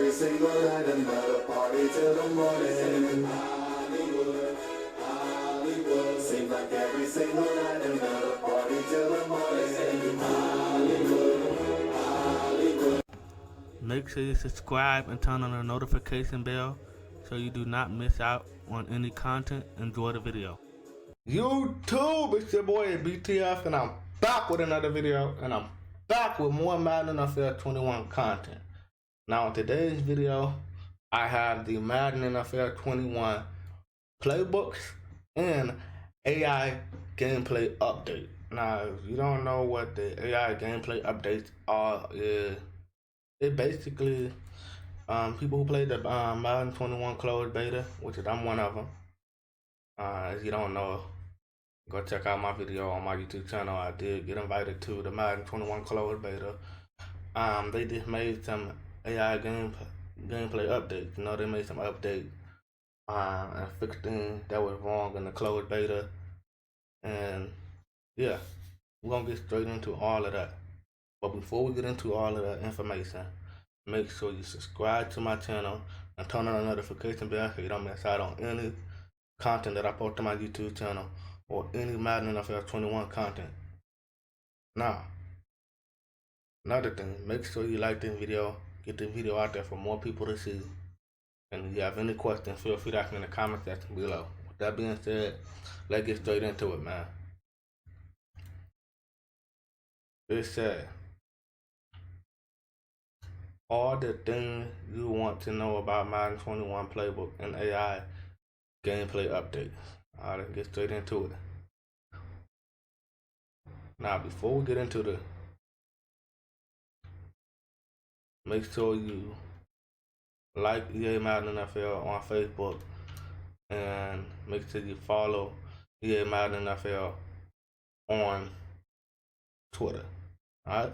Every single night, another party till the morning. Hollywood, Hollywood. Seems like every single night, another party till the morning. Hollywood, Hollywood. Make sure you subscribe and turn on the notification bell so you do not miss out on any content. Enjoy the video. YouTube, it's your boy BTF, and I'm back with another video, and I'm back with more Madden NFL 21 content. Now in today's video, I have the Madden NFL 21 playbooks and AI gameplay update. Now, if you don't know what the AI gameplay updates are, it basically people who play the Madden 21 closed beta, which is I'm one of them. If you don't know, go check out my video on my YouTube channel. I did get invited to the Madden 21 closed beta. They just made some AI gameplay updates. You know, they made some updates and fixed things that was wrong in the closed beta. And yeah, we're gonna get straight into all of that. But before we get into all of that information, make sure you subscribe to my channel and turn on the notification bell so you don't miss out on any content that I post to my YouTube channel or any Madden NFL 21 content. Now, another thing, make sure you like this video, get this video out there for more people to see. And if you have any questions, feel free to ask me in the comment section below. With that being said, let's get straight into it, man. It said, all the things you want to know about Madden 21 playbook and AI gameplay updates. Alright, let's get straight into it. Now, before we get into the, make sure you like EA Madden NFL on Facebook and make sure you follow EA Madden NFL on Twitter. Alright?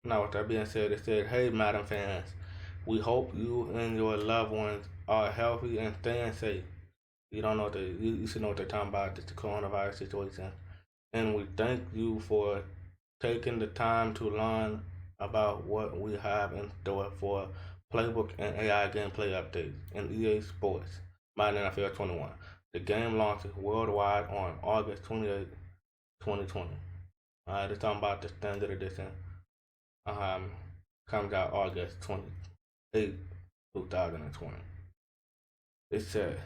Now, with that being said, it said, hey Madden fans, we hope you and your loved ones are healthy and staying safe. You don't know what you should know what they're talking about, just the coronavirus situation. And we thank you for taking the time to learn about what we have in store for playbook and AI gameplay updates in EA Sports Madden NFL 21. The game launches worldwide on August 28, 2020. Alright, it's talking about the standard edition. Comes out August 28, 2020. It said,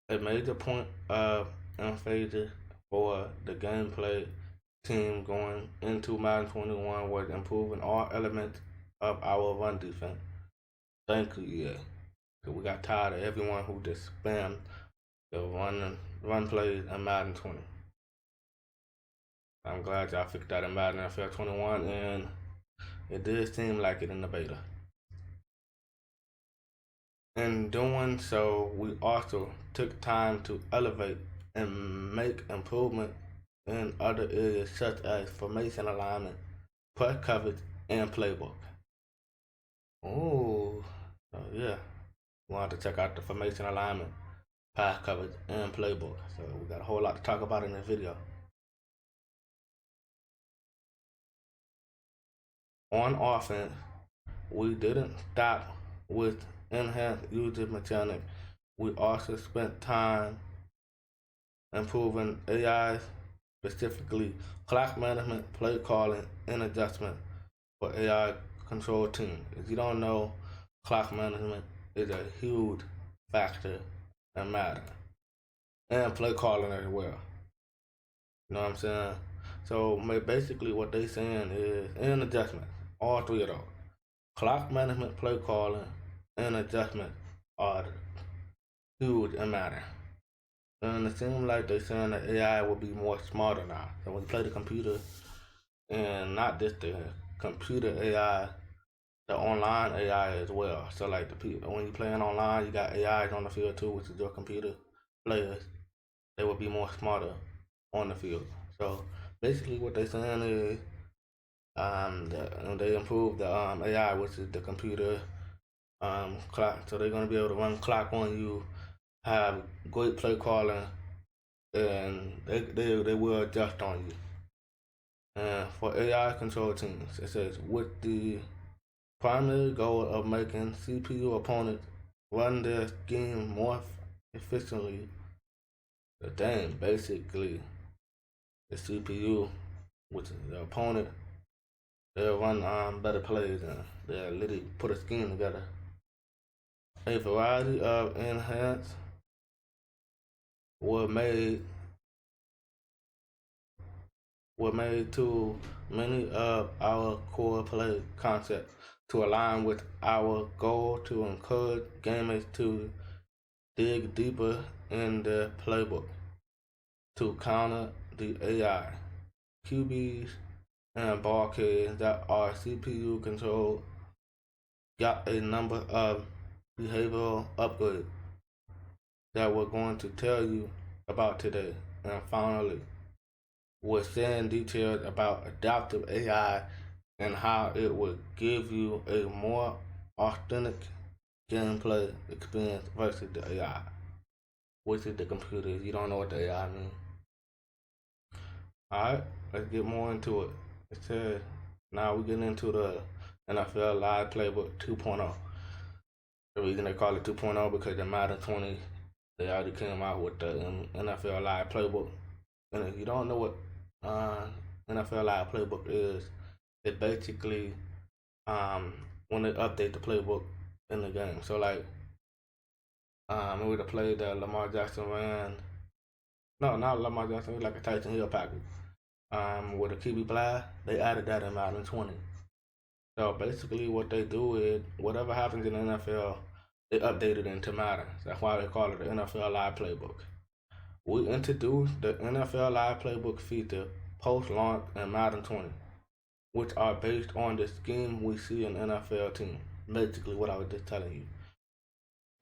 a major point of emphasis for the gameplay team going into Madden 21 was improving all elements of our run defense. Thank you, EA. Cause we got tired of everyone who just spammed the run plays in Madden 20. I'm glad y'all fixed that in Madden NFL 21, and it did seem like it in the beta. In doing so, we also took time to elevate and make improvement in other areas such as formation alignment, press coverage, and playbook. Oh, so yeah, we wanted to check out the formation alignment, pass coverage, and playbook. So we got a whole lot to talk about in this video. On offense, we didn't stop with enhanced user mechanics. We also spent time improving AI, specifically clock management, play calling, and adjustment for AI control teams. If you don't know, clock management is a huge factor in Madden, and play calling as well. You know what I'm saying? So basically what they saying is, and adjustment, all three of those. Clock management, play calling, and adjustment are huge in Madden. And it seems like they're saying that AI will be more smarter now. So when you play the computer, and not just the computer AI, the online AI as well. So like when you're playing online, you got AIs on the field too, which is your computer players. They will be more smarter on the field. So basically what they're saying is they improved the AI, which is the computer clock. So they're going to be able to run clock on you, have great play calling, and they will adjust on you. And for AI control teams, it says with the primary goal of making CPU opponents run their scheme more efficiently. The thing, basically, the CPU, which is the opponent, they'll run better plays and they'll literally put a scheme together. A variety of enhancements were made to many of our core play concepts to align with our goal to encourage gamers to dig deeper in their playbook to counter the AI, QBs, and ball carriers that are CPU controlled. Got a number of behavioral upgrades that we're going to tell you about today. And finally, we're sharing details about adaptive AI and how it will give you a more authentic gameplay experience versus the AI, which is the computer. You don't know what the AI means. Alright, let's get more into it. It says, now we're getting into the NFL Live Playbook 2.0. The reason they call it 2.0 because the Madden 20, they already came out with the NFL Live Playbook. And if you don't know what NFL Live Playbook is, it basically when they update the playbook in the game. So like it was a play that Lamar Jackson ran. No, not Lamar Jackson. It was like a Tyson Hill package. With a QB blast, they added that in Madden 20. So basically, what they do is whatever happens in the NFL, they update it into Madden. That's why they call it the NFL Live Playbook. We introduced the NFL Live Playbook feature post-launch in Madden 20, which are based on the scheme we see in NFL team. Basically, what I was just telling you.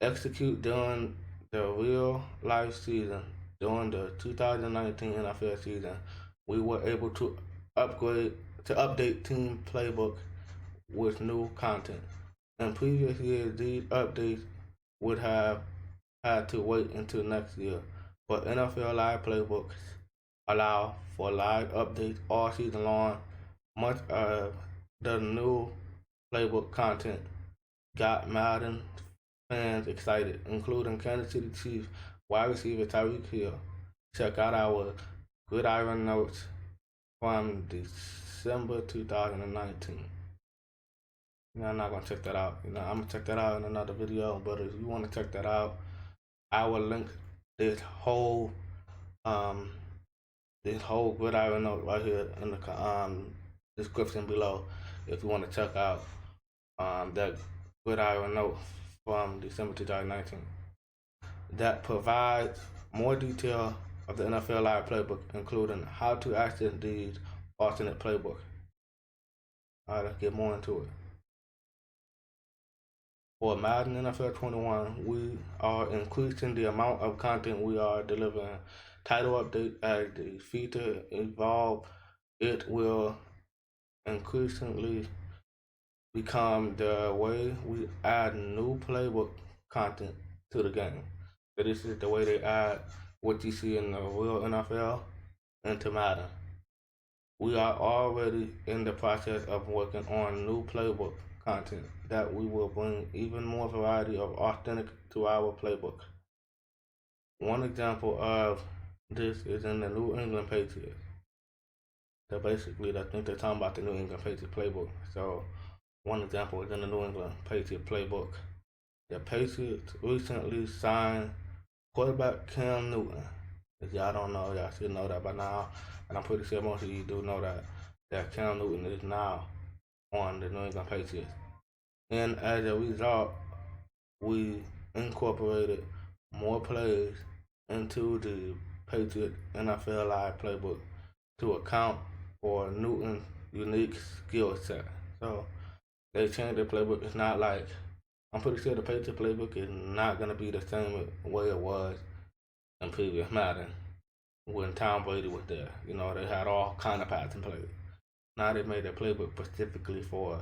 Execute during the real life season. During the 2019 NFL season, we were able to update team playbook with new content. In previous years, these updates would have had to wait until next year, but NFL Live Playbooks allow for live updates all season long. Much of the new playbook content got Madden fans excited, including Kansas City Chiefs wide receiver Tyreek Hill. Check out our Gridiron notes from December 2019. I'm not gonna check that out. I'm gonna check that out in another video. But if you want to check that out, I will link this whole Gridiron note right here in the description below. If you want to check out that Gridiron note from December 2019 that provides more detail of the NFL Live Playbook, including how to access these alternate playbooks. All right, let's get more into it. For Madden NFL 21, we are increasing the amount of content we are delivering. Title update as the feature evolve, it will increasingly become the way we add new playbook content to the game. So this is the way they add what you see in the real NFL into Madden. We are already in the process of working on new playbook content that we will bring even more variety of authentic to our playbook. One example of this is in the New England Patriots. So basically, I think they're talking about the New England Patriots playbook. So one example is in the New England Patriots playbook. The Patriots recently signed quarterback Cam Newton. If y'all don't know, y'all should know that by now. And I'm pretty sure most of you do know that Cam Newton is now on the New England Patriots. And as a result, we incorporated more plays into the Patriots NFL Live Playbook to account for Newton's unique skill set. So they changed the playbook. It's not like, I'm pretty sure the Patriots playbook is not going to be the same way it was in previous Madden when Tom Brady was there. You know, they had all kind of passing plays. Now they made a playbook specifically for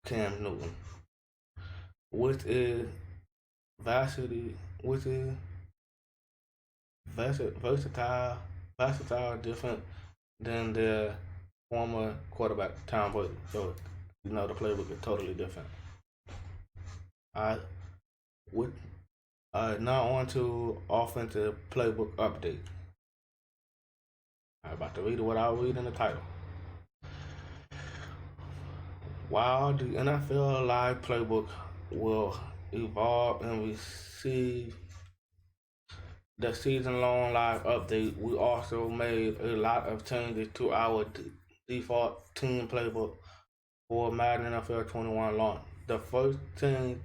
Cam Newton, which is versatile, different than their former quarterback Tom Brady. So the playbook is totally different. Alright, with now on to offensive playbook update. I'm about to read what I'll read in the title. While the NFL Live Playbook will evolve and receive the season-long live update, we also made a lot of changes to our default team playbook for Madden NFL 21 launch. The first change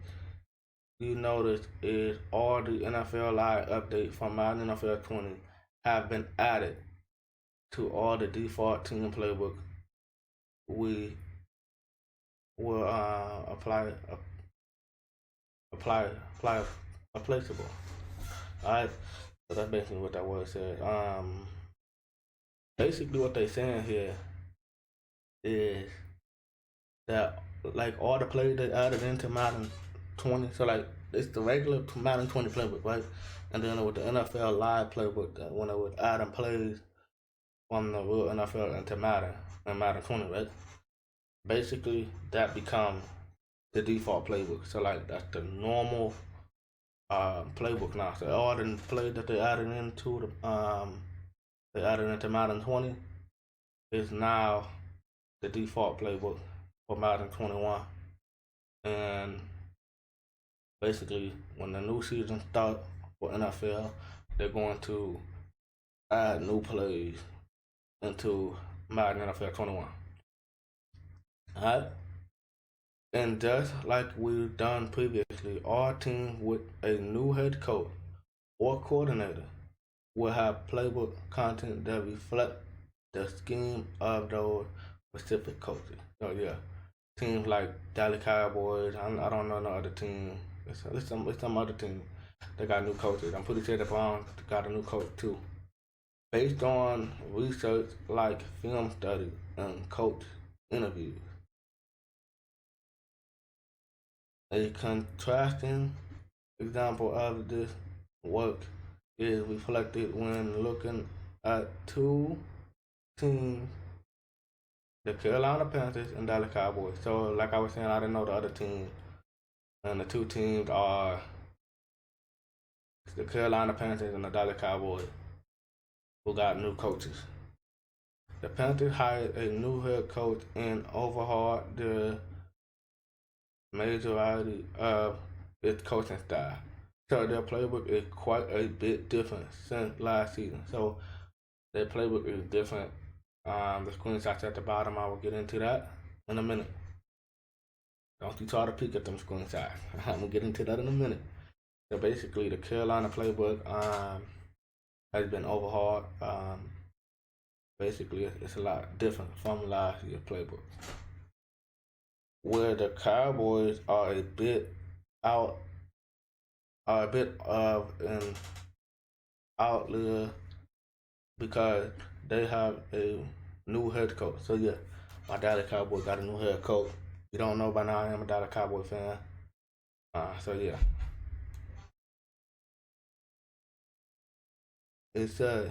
you notice is all the NFL Live updates from Madden NFL 20 have been added to all the default team playbook. We will apply applicable. Alright, so that's basically what that word said. Basically what they saying here is that like all the plays they added into Madden 20, so like it's the regular Madden 20 playbook, right? And then with the NFL Live playbook, that when it was adding plays from the real NFL into Madden and Madden 20, right? Basically, that becomes the default playbook. So like that's the normal playbook now. So all the plays that they added into Madden 20 is now the default playbook for Madden 21. And basically, when the new season starts for NFL, they're going to add new plays into Madden NFL 21. Alright? And just like we've done previously, all teams with a new head coach or coordinator will have playbook content that reflect the scheme of those specific coaches. So yeah, teams like Dallas Cowboys, I don't know no other team. It's some other team that got new coaches. I'm pretty sure the Browns got a new coach too. Based on research like film study and coach interviews. A contrasting example of this work is reflected when looking at two teams, the Carolina Panthers and Dallas Cowboys. So like I was saying, I didn't know the other team. And the two teams are the Carolina Panthers and the Dallas Cowboys, who got new coaches. The Panthers hired a new head coach and overhauled the majority of its coaching staff. So their playbook is quite a bit different since last season. So their playbook is different. The screenshots at the bottom, I will get into that in a minute. Don't you try to peek at them screenshots. I'm gonna get into that in a minute. So basically, the Carolina playbook has been overhauled. Basically, it's a lot different from last year's playbook, where the Cowboys are a bit of an outlier because they have a new head coach. So yeah, my Dallas Cowboys got a new head coach. You don't know by now, I am a Dallas Cowboy fan. So yeah. It says,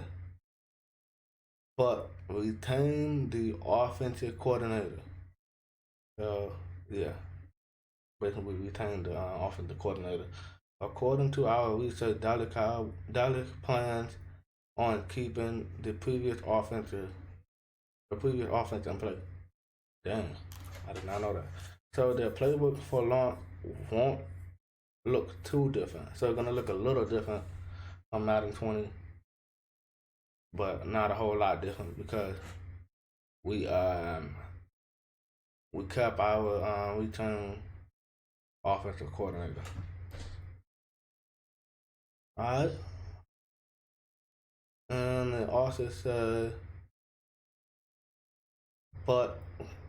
but retain the offensive coordinator. So yeah, basically we retained the offensive coordinator. According to our research, Dallas plans on keeping the previous offense in play. Damn, I did not know that. So their playbook for launch won't look too different. So it's gonna look a little different on Madden 20, but not a whole lot different because we kept our return offensive coordinator. Alright. And it also says, but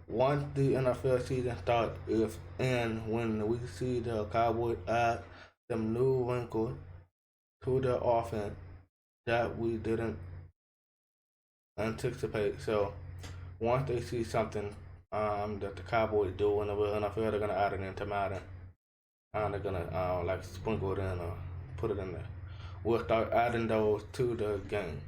once the NFL season starts, if and when we see the Cowboys add some new wrinkles to their offense that we didn't anticipate. So once they see something that the Cowboys do in the real NFL, they're gonna add it into Madden. They're gonna like sprinkle it in or put it in there. We'll start adding those to the game.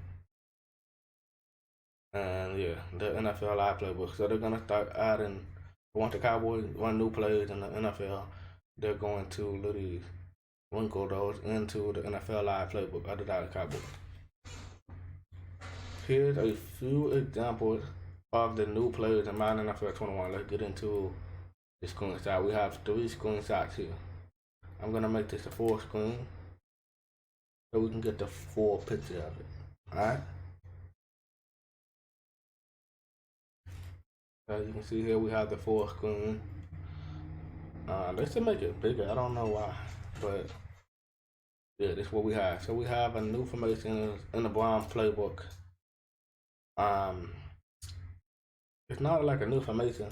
And yeah, the NFL Live playbook. So they're gonna start adding Once the Cowboys run new plays in the NFL, they're going to literally wrinkle those into the NFL Live playbook of the Dallas Cowboys. Here's a few examples of the new players in Madden NFL 21. Let's get into the screenshot. We have 3 screenshots here. I'm gonna make this a full screen so we can get the full picture of it. Alright? As you can see here, we have the full screen. Let's just make it bigger. I don't know why, but yeah, this is what we have. So we have a new formation in the Browns playbook. It's not like a new formation,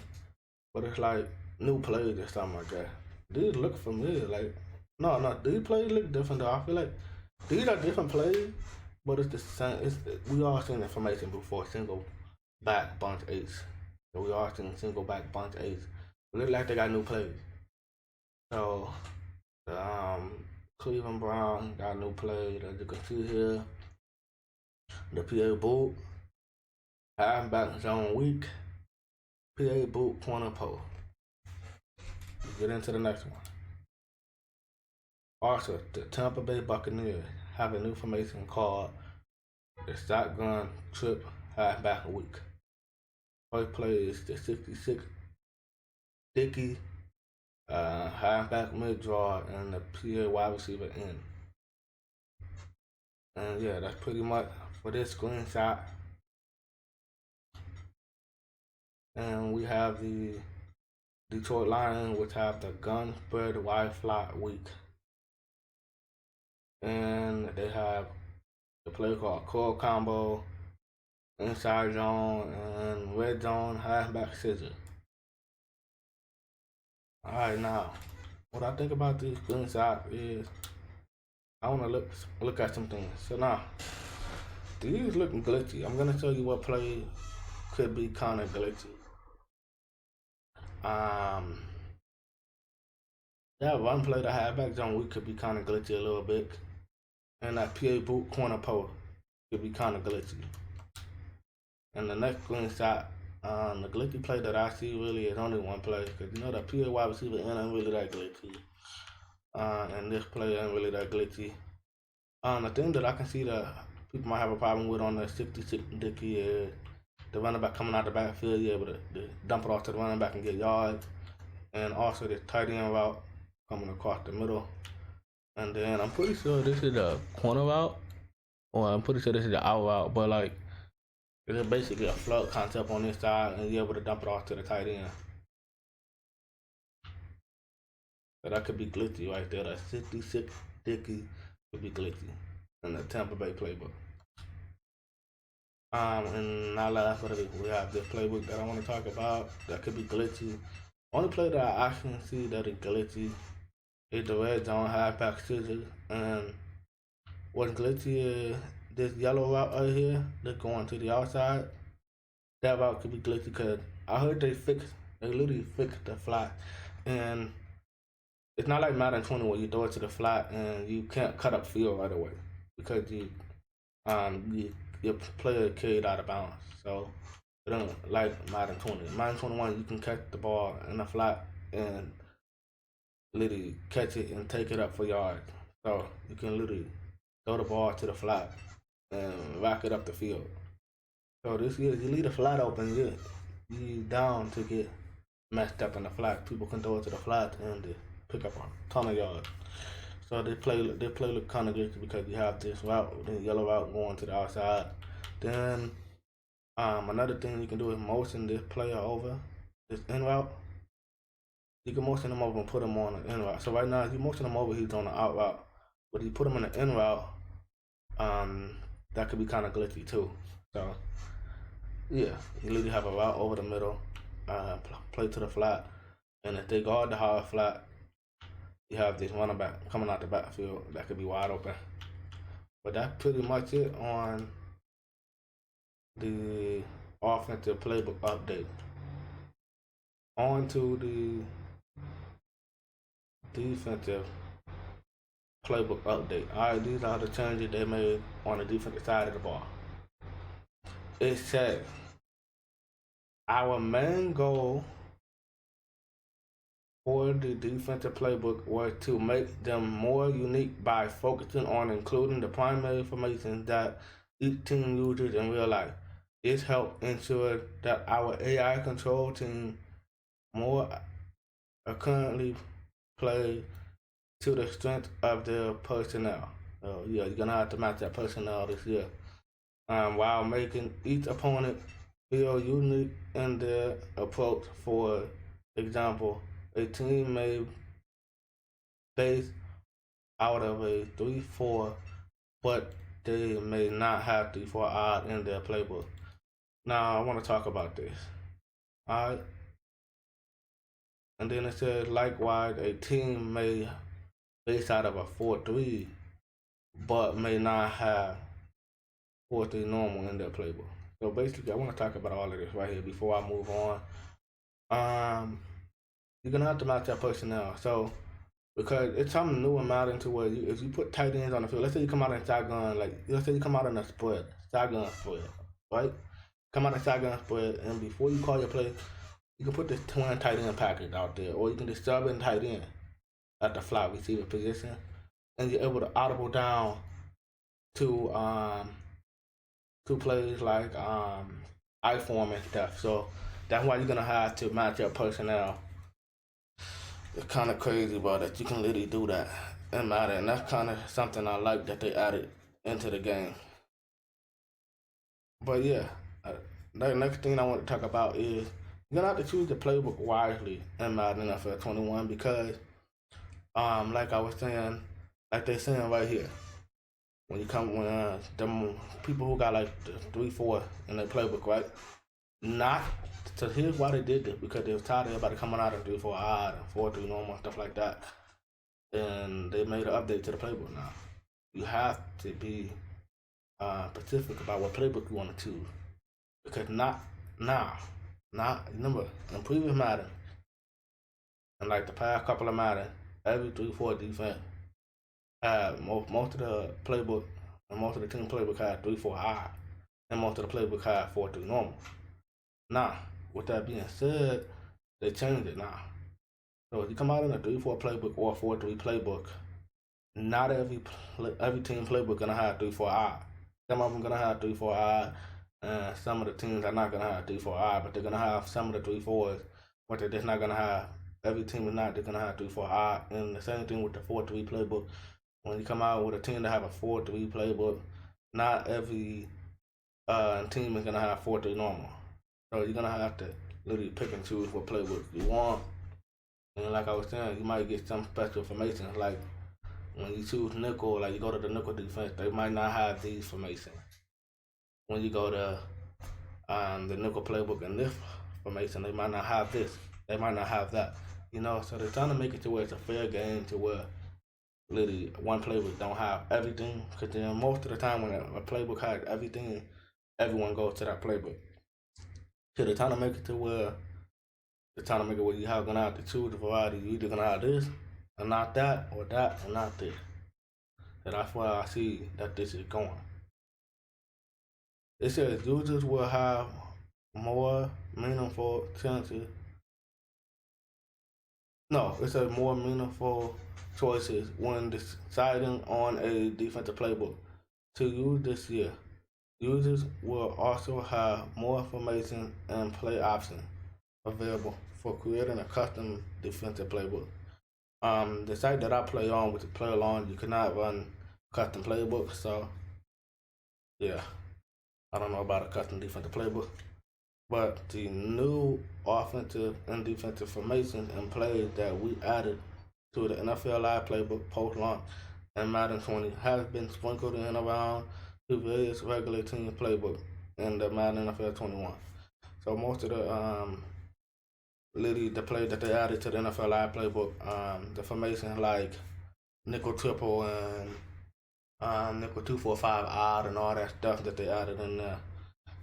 but it's like new plays or something like that. These look familiar. Like, no, these plays look different though. I feel like these are different plays, but it's the same. We all seen information before, single back bunch eights. So we all seen single back bunch eights. It look like they got new plays. So the Cleveland Brown got a new play, as you can see here. The PA boot, halfback zone weak, PA boot corner post. Get into the next one. Also, the Tampa Bay Buccaneers have a new formation called the shotgun trip halfback week. First play is the 66 Dickey halfback mid draw and the PA wide receiver in. And yeah, that's pretty much for this screenshot. And we have the Detroit Lions, which have the gun spread wide flat week. And they have the play called core combo, inside zone, and red zone halfback scissor. Alright, now, what I think about this screenshot is I want to look at some things. So now, these looking glitchy. I'm gonna show you what play could be kind of glitchy. That one play, the halfback zone week could be kind of glitchy a little bit, and that PA boot corner post could be kind of glitchy. And the next screenshot, the glitchy play that I see really is only one play, because you know the PA wide receiver ain't really that glitchy. And this play ain't really that glitchy. The thing that I can see that people might have a problem with on the 66 Dickey is the running back coming out the backfield, you able to dump it off to the running back and get yards. And also the tight end route coming across the middle. And then I'm pretty sure this is a corner route, or I'm pretty sure this is the out route, but like, it's basically a float concept on this side, and you're able to dump it off to the tight end. So that could be glitchy right there. That 66 Dickey could be glitchy in the Tampa Bay playbook. And now last but we have this playbook that I want to talk about that could be glitchy. Only play that I actually see that is glitchy is the red zone halfback scissors. And what's glitchy is this yellow route right here that's going to the outside. That route could be glitchy because I heard they literally fixed the flat. And it's not like Madden 20 where you throw it to the flat and you can't cut up field right away because your player carried out of bounds. So it don't like Madden 20. Madden 21, you can catch the ball in the flat and literally catch it and take it up for yards. So you can literally throw the ball to the flat and rack it up the field. So this year, you leave the flat open, you down to get messed up in the flat. People can throw it to the flat and pick up a ton of yards. So they play look kind of glitchy because you have this route, the yellow route going to the outside. Then another thing you can do is motion this player over this in route. You can motion him over and put him on the in route. So right now, if you motion him over, he's on the out route. But if you put him in the in route, that could be kind of glitchy too. So yeah, you literally have a route over the middle, play to the flat, and if they guard the hard flat, you have this running back coming out the backfield that could be wide open. But that's pretty much it on the offensive playbook update. On to the defensive playbook update. Alright, these are the changes they made on the defensive side of the ball. It said, our main goal for the defensive playbook was to make them more unique by focusing on including the primary information that each team uses in real life. This helped ensure that our AI control team more currently play to the strength of their personnel. So yeah, you're gonna have to match that personnel this year, while making each opponent feel unique in their approach. For example, a team may base out of a 3-4, but they may not have 3-4 odd in their playbook. Now I want to talk about this. All right. And then it says, likewise, a team may base out of a 4-3, but may not have 4-3 normal in their playbook. So basically, I want to talk about all of this right here before I move on. You're gonna have to match that personnel. So because it's something new in Madden to where if you put tight ends on the field, let's say you come out in shotgun, like let's say you come out in a spread, shotgun spread, right? Come out in shotgun spread, and before you call your play, you can put this twin tight end package out there, or you can just sub in tight end at the fly receiver position, and you're able to audible down to plays like I form and stuff. So that's why you're gonna have to match your personnel. It's kind of crazy, but that you can literally do that in Madden, and that's kind of something I like that they added into the game. But yeah, the next thing I want to talk about is you're gonna have to choose the playbook wisely in Madden NFL 21 because, like I was saying, like they're saying right here, when them people who got like 3-4 in their playbook, right? Not so here's why they did this, because they was tired of everybody coming out and 3-4 odd and 4-3 normal and stuff like that. And they made an update to the playbook now. You have to be specific about what playbook you want to choose. Because not remember, in previous Madden, and like the past couple of Madden, every 3-4 defense had most of the playbook and most of the team playbook had 3-4 odd, and most of the playbook had 4-3 normal. Now, with that being said, they changed it now. So if you come out in a 3-4 playbook or a 4-3 playbook, not every team playbook gonna have 3-4 odd. Some of them gonna have 3-4 odd, and some of the teams are not gonna have 3-4 odd, but they're gonna have some of the 3-4s, but they're just not gonna have. Every team is not. They're gonna have 3-4 odd, and the same thing with the 4-3 playbook. When you come out with a team that have a 4-3 playbook, not every team is gonna have 4-3 normal. So you're gonna have to literally pick and choose what playbook you want. And like I was saying, you might get some special information. Like when you choose nickel, like you go to the nickel defense, they might not have these formation. When you go to the nickel playbook and this formation, they might not have this. They might not have that. You know, so they're trying to make it to where it's a fair game, to where literally one playbook don't have everything. Because then most of the time when a playbook has everything, everyone goes to that playbook. So they're trying to make it to where you have gonna have to choose the variety. You either gonna have this and not that, or that and not this. And that's why I see that this is going. It says users will have more meaningful chances. No, it says more meaningful choices when deciding on a defensive playbook to use this year. Users will also have more information and play options available for creating a custom defensive playbook. The site that I play on, which is Play Along, you cannot run custom playbooks. So, yeah, I don't know about a custom defensive playbook. But the new offensive and defensive formations and plays that we added to the NFL Live playbook post-launch and Madden 20 has been sprinkled in around to various regular team playbook in the Madden NFL 21. So most of the plays that they added to the NFL Live playbook, the formation like nickel triple and nickel 2-4-5 odd and all that stuff that they added in there.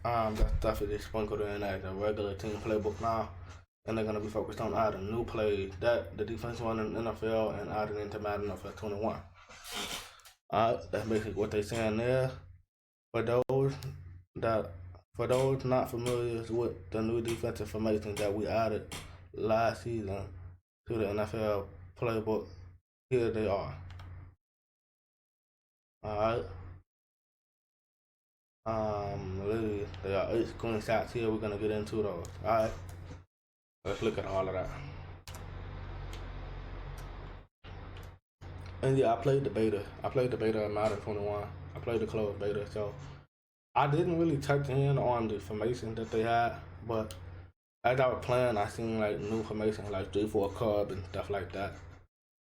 That stuff is just sprinkled in as a regular team playbook now, and they're gonna be focused on adding new plays that the defense run in the NFL and adding into Madden NFL 21. That's basically what they're saying there. For those not familiar with the new defensive formation that we added last season, to the NFL playbook. Here they are. Alright. Literally, there are 8 screenshots here. We're gonna get into those. Alright. Let's look at all of that. And yeah, I played the beta. I played the beta of Madden 21. I played the closed beta, so I didn't really touch in on the information that they had, but as I was playing, I seen like new information like 3-4 Cub and stuff like that.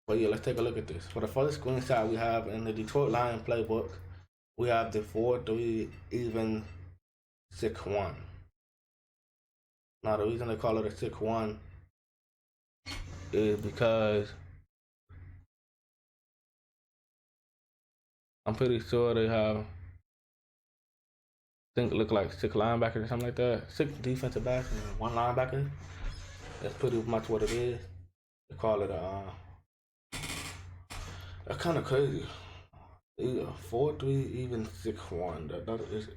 But yeah, let's take a look at this. For the first screenshot we have in the Detroit Lions playbook, we have the 4-3 even 6-1. Now the reason they call it a 6-1 is because I'm pretty sure they have, I think it look like 6 linebackers or something like that. 6 defensive backs and 1 linebacker. That's pretty much what it is. They call it that's kind of crazy. 4-3 even 6-1. That is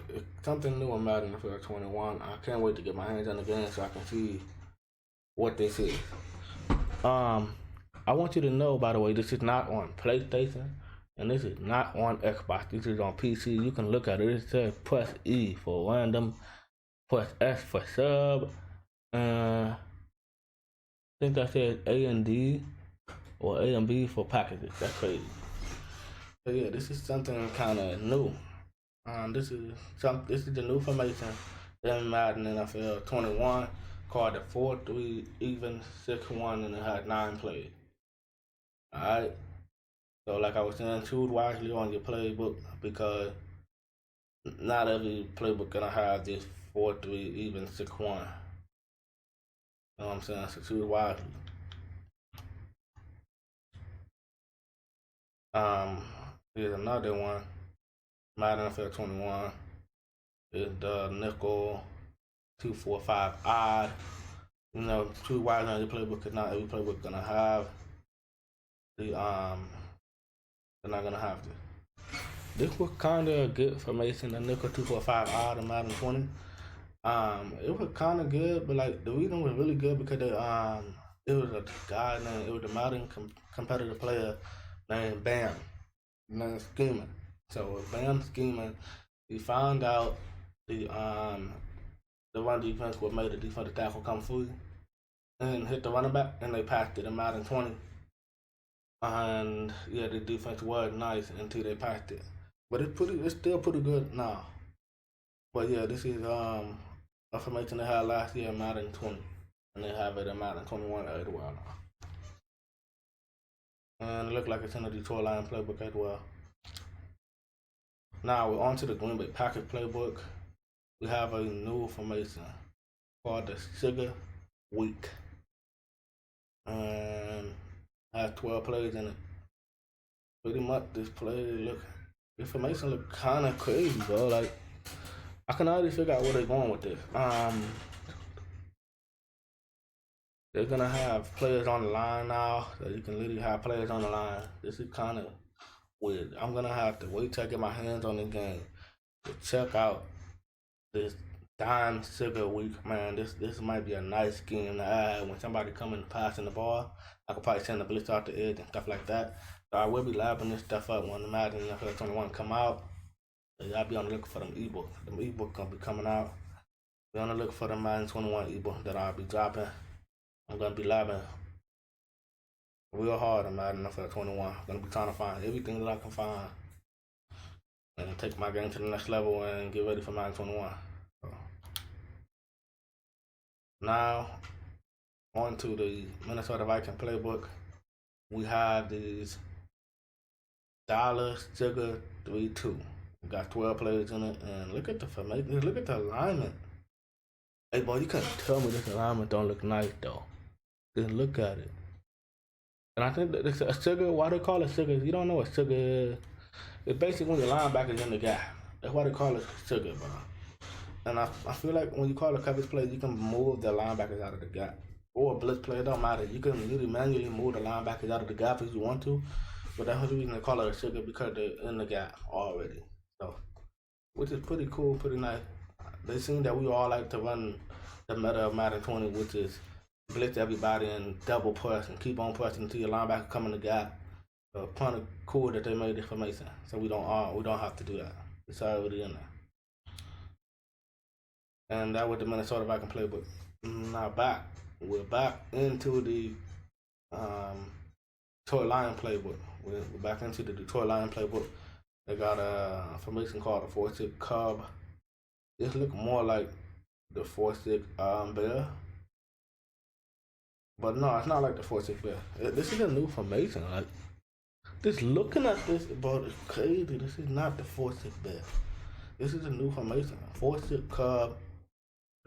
it's something new in Madden for 21. I can't wait to get my hands on the game so I can see what this is. I want you to know, by the way, this is not on PlayStation and this is not on Xbox. This is on PC. You can look at it. It says press E for random, press S for sub. I think that says A and D or A and B for packages. That's crazy. So yeah, this is something kind of new. This is the new formation in Madden NFL 21 called the 4-3 even 6-1, and it had 9 plays. Alright. So like I was saying, choose wisely on your playbook because not every playbook gonna have this 4-3 even 6-1. You know what I'm saying? So choose wisely. Here's another one. Madden NFL 21 is the nickel 2-4-5 odd. You know, choose wisely on your playbook because not every playbook gonna have the they're not gonna have this. This was kind of good formation, the nickel 2-4-5 odd in Madden 20. It was kind of good, but like the reason it was really good because it was a guy named, it was a Madden competitive player named Bam, named Scheming. So with Bam scheming, he found out the run defense would make the defensive tackle come free and hit the running back, and they passed it in Madden 20. And yeah, the defense was nice until they passed it, but it's still pretty good now. But yeah, this is information they had last year in Madden 20, and they have it in Madden 21 as well now. And it looks like it's in the Detroit Lions playbook as well. Now we're on to the Green Bay Packers playbook. We have a new formation called the Sugar Week, and has 12 plays in it. Pretty much this formation look kind of crazy, bro. Like I can already figure out where they're going with this. They're gonna have players on the line now, so you can literally have players on the line. This is kind of weird. I'm gonna have to wait till I get my hands on the game to check out this Dime Sugar Week, man. This might be a nice scheme to add when somebody coming passing the ball. I could probably send the blitz out the edge and stuff like that. So I will be lapping this stuff up when the Madden NFL 21 come out. So y'all be on the look for them ebooks. Them ebooks gonna be coming out. Be on the look for the Madden 21 ebook that I'll be dropping. I'm gonna be labbing real hard on Madden NFL 21. I'm gonna be trying to find everything that I can find and take my game to the next level and get ready for Madden 21. So, now, on to the Minnesota Vikings playbook. We have these Dallas Sugar 3-2. We got 12 players in it, and look at the formation. Look at the alignment. Hey, boy, you can't tell me this alignment don't look nice though. Just look at it. And I think that it's a sugar. Why they call it sugar? You don't know what sugar is. It's basically when your linebackers in the gap. That's why they call it sugar, bro. And I feel like when you call a coverage play, you can move the linebackers out of the gap. Or a blitz play, it don't matter. You can really manually move the linebackers out of the gap if you want to. But that's the reason they call it a sugar, because they're in the gap already. So, which is pretty cool, pretty nice. They seem that we all like to run the meta of Madden 20, which is blitz everybody and double press and keep on pressing until your linebacker come in the gap. So kind of cool that they made this formation, so we don't have to do that. It's already in there. And that was the Minnesota Viking playbook. Now we're back into the Detroit Lion playbook. We're back into the Detroit Lion playbook. They got a formation called the 4-6 Cub. This look more like the 4-6 Bear. But no, it's not like the 4-6 Bear. This is a new formation. Like, just looking at this, bro, it's crazy. This is not the 4-6 Bear. This is a new formation. 4-6 Cub,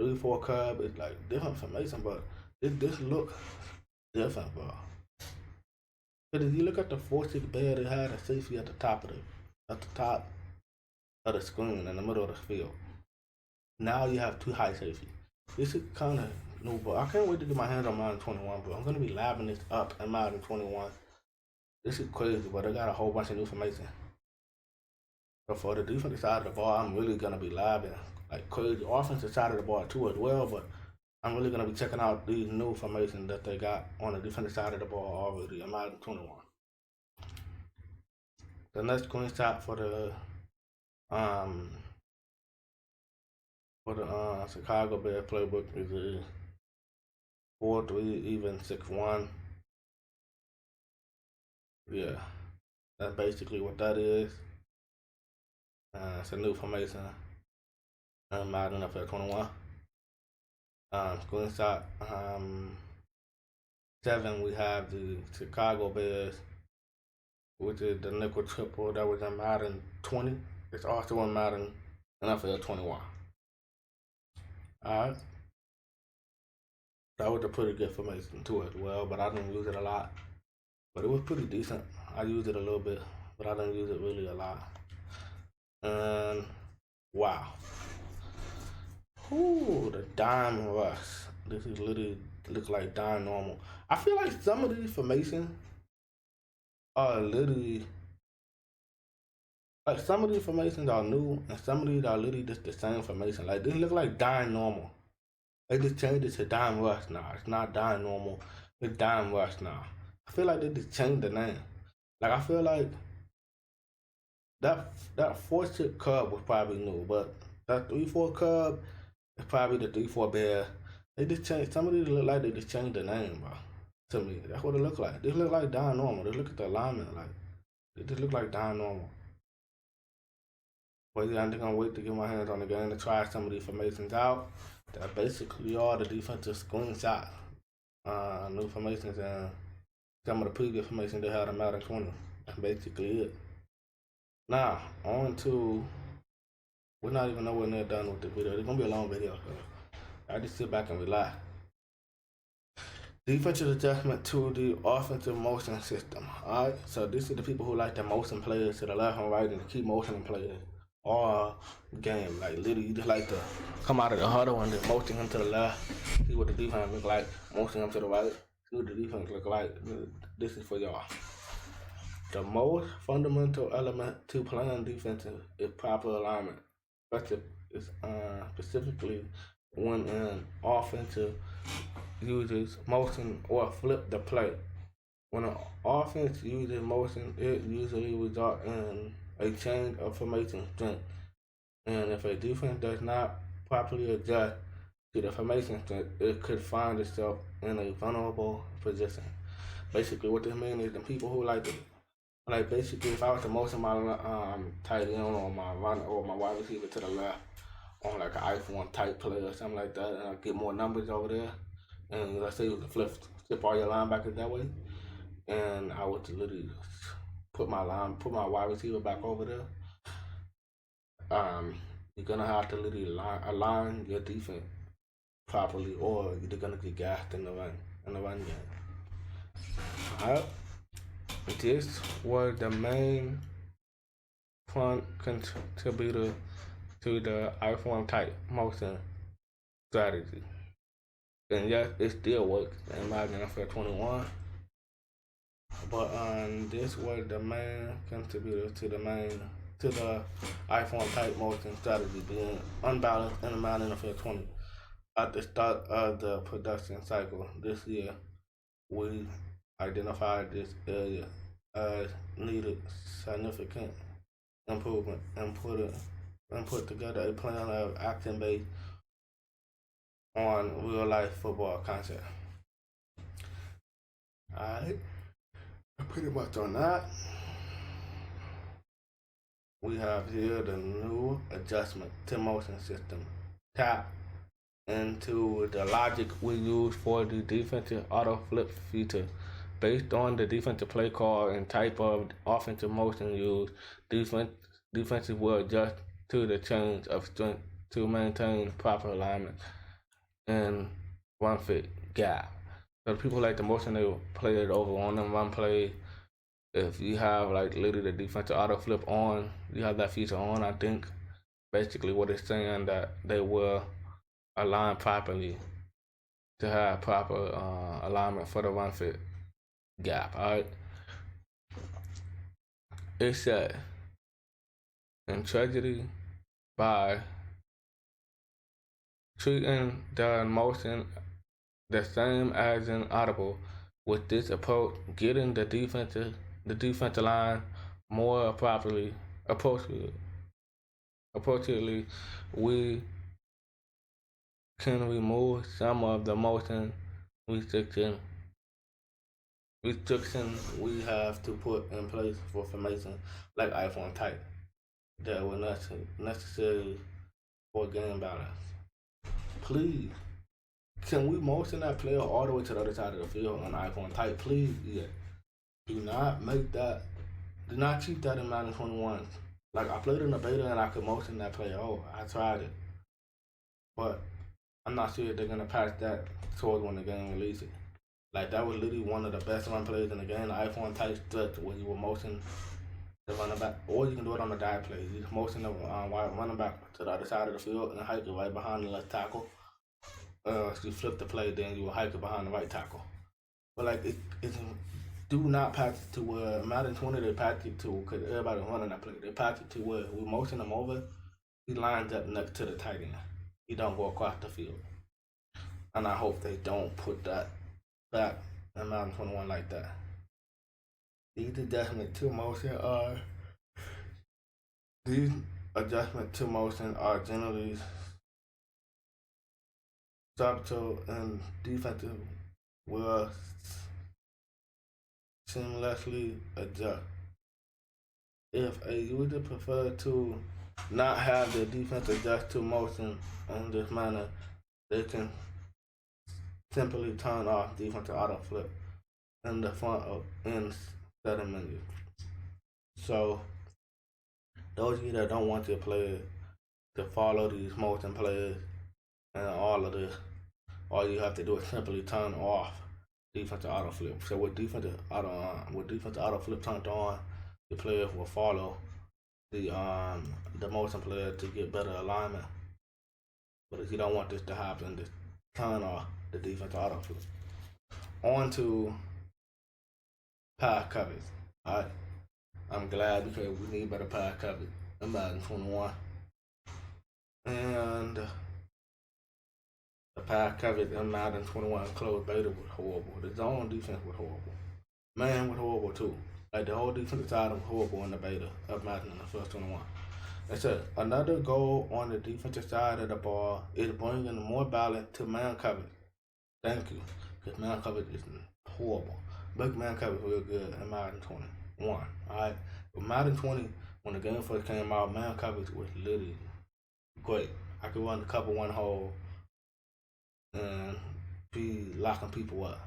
3-4 Cub. It's like different formation, but this look different, bro. But if you look at the 4-6 Bear, they had a safety at the top of the screen in the middle of the field. Now you have two high safety. This is kind of new, but I can't wait to get my hands on Madden 21, bro. I'm gonna be labbing this up in Madden 21. This is crazy, but I got a whole bunch of new information. So for the defensive side of the ball, I'm really gonna be labbing like crazy. Offensive side of the ball too as well, but I'm really gonna be checking out these new formations that they got on the defensive side of the ball already in Madden 21. The next screenshot for the Chicago Bear playbook is a 4-3 even 6-1. Yeah, that's basically what that is. It's a new formation. Madden NFL 21. Screenshot 7, we have the Chicago Bears, which is the nickel triple that was in Madden 20. It's also in Madden NFL 21. Alright. That was a pretty good formation too as well, but I didn't use it a lot. But it was pretty decent. I used it a little bit, but I didn't use it really a lot. And wow. Ooh, the dime rush. This is literally look like dime normal. I feel like some of these formations are literally like some of these formations are new and some of these are literally just the same formation. Like this look like dime normal. They just changed it to dime rush now. It's not dime normal. It's dime rush now. I feel like they just changed the name. Like I feel like that 4-6 Cub was probably new, but that 3-4 Cub is probably the 3-4 Bear. They just changed. Some of these look like they just changed the name, bro. To me, that's what it look like. This look like dime normal. They look at the alignment, like it just look like dime normal. But yeah, I think I'm waiting to get my hands on the game to try some of these formations out. That basically all the defensive screenshot, new formations and some of the previous formations they had in Madden 20. That's basically it. Now, on to, we're not even nowhere near done with the video. It's gonna be a long video, so I just sit back and relax. Defensive adjustment to the offensive motion system. Alright, so this is the people who like the motion players to the left and right and the key motion players all game. Like literally, you just like to come out of the huddle and just motion him to the left, see what the defense look like, motion him to the right, see what the defense look like. This is for y'all. The most fundamental element to playing defense is proper alignment. Specifically when an offensive uses motion or flip the play. When an offense uses motion, it usually results in a change of formation strength. And if a defense does not properly adjust to the formation strength, it could find itself in a vulnerable position. Basically, what this means is the people who like basically, if I was to motion my tight end or my wide receiver to the left on like an iPhone type play or something like that, and I get more numbers over there, and let's say it was a flip all your linebackers that way, and I would literally put my wide receiver back over there, you're gonna have to literally align your defense properly, or you're gonna get gassed in the run game. Alright. This was the main contributor to the iPhone type motion strategy. And yes, it still works in Madden NFL 21. But this was the main contributor to the iPhone type motion strategy being unbalanced in the Madden NFL 20. At the start of the production cycle this year, we identified this area as needed significant improvement and put together a plan of action based on real life football concept. Alright, pretty much on that. We have here the new adjustment to motion system. Tap into the logic we use for the defensive auto flip feature. Based on the defensive play call and type of offensive motion used, defenses will adjust to the change of strength to maintain proper alignment and run fit gap. So people like the motion they will play it over on them run play. If you have like literally the defensive auto flip on, you have that feature on, I think basically what it's saying that they will align properly to have proper alignment for the run fit gap. Alright. It said in tragedy by treating the motion the same as in audible. With this approach, getting the defensive line more appropriately, we can remove some of the motion restriction we have to put in place for formation like iPhone type that were necessary for game balance. Please, can we motion that player all the way to the other side of the field on iPhone type? Please, yeah. Do not cheat that in Madden 21. Like, I played in the beta and I could motion that player. Oh, I tried it. But I'm not sure if they're going to patch that towards when the game releases. Like, that was literally one of the best run plays in the game, the iPhone type stretch, where you will motion the running back, or you can do it on the dive plays. You just motion the running back to the other side of the field and hike it right behind the left tackle. You flip the play, then you will hike it behind the right tackle. But like, do not patch it to where Madden 20 they patch it to, because everybody running that play. They patch it to where we motion him over, he lines up next to the tight end. He don't go across the field. And I hope they don't put that back in Madden 21 like that. These adjustments to motion are generally subtle and defensive will seamlessly adjust. If a user prefers to not have the defense adjust to motion in this manner, they can simply turn off defensive auto flip in the front of setting menu. So those of you that don't want your players to follow these motion players and all of this, all you have to do is simply turn off defensive auto flip. So with defensive auto flip turned on, the players will follow the motion player to get better alignment. But if you don't want this to happen, just turn off the defensive auto flip. On to pass coverage. Alright. I'm glad because we need better pass coverage in Madden 21. And the pass coverage in Madden 21 closed beta was horrible. The zone defense was horrible. Man was horrible too. Like the whole defensive side was horrible in the beta of Madden in the first 21. It said another goal on the defensive side of the ball is bringing more balance to man coverage. Thank you, because man coverage is horrible. Big man coverage real good in Madden 21. Alright, but Madden 20, when the game first came out, man coverage was literally great. I could run the cover one hole and be locking people up.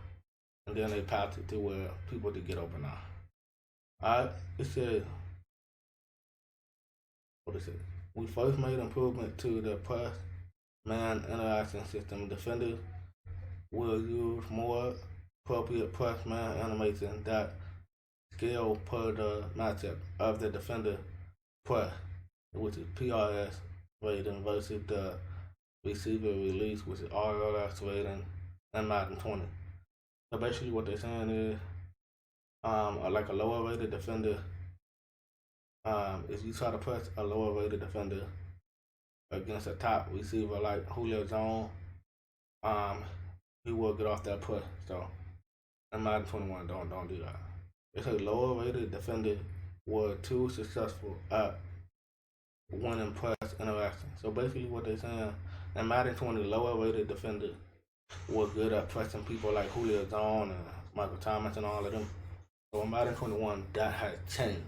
And then they patched it to where people did get open now. Alright, it said, what is it? We first made improvement to the press man interaction system. Defenders will use more appropriate press man animation that scale per the matchup of the defender press, which is PRS rating versus the receiver release, which is RRS rating in Madden 20. So basically what they're saying is like a lower rated defender, if you try to press a lower rated defender against a top receiver like Julio Jones, he will get off that push. So in Madden 21, don't do that. It's a lower rated defender were too successful at winning press interaction. So basically what they're saying, in Madden 20, lower rated defender were good at pressing people like Julio Jones and Michael Thomas and all of them. So in Madden 21, that has changed.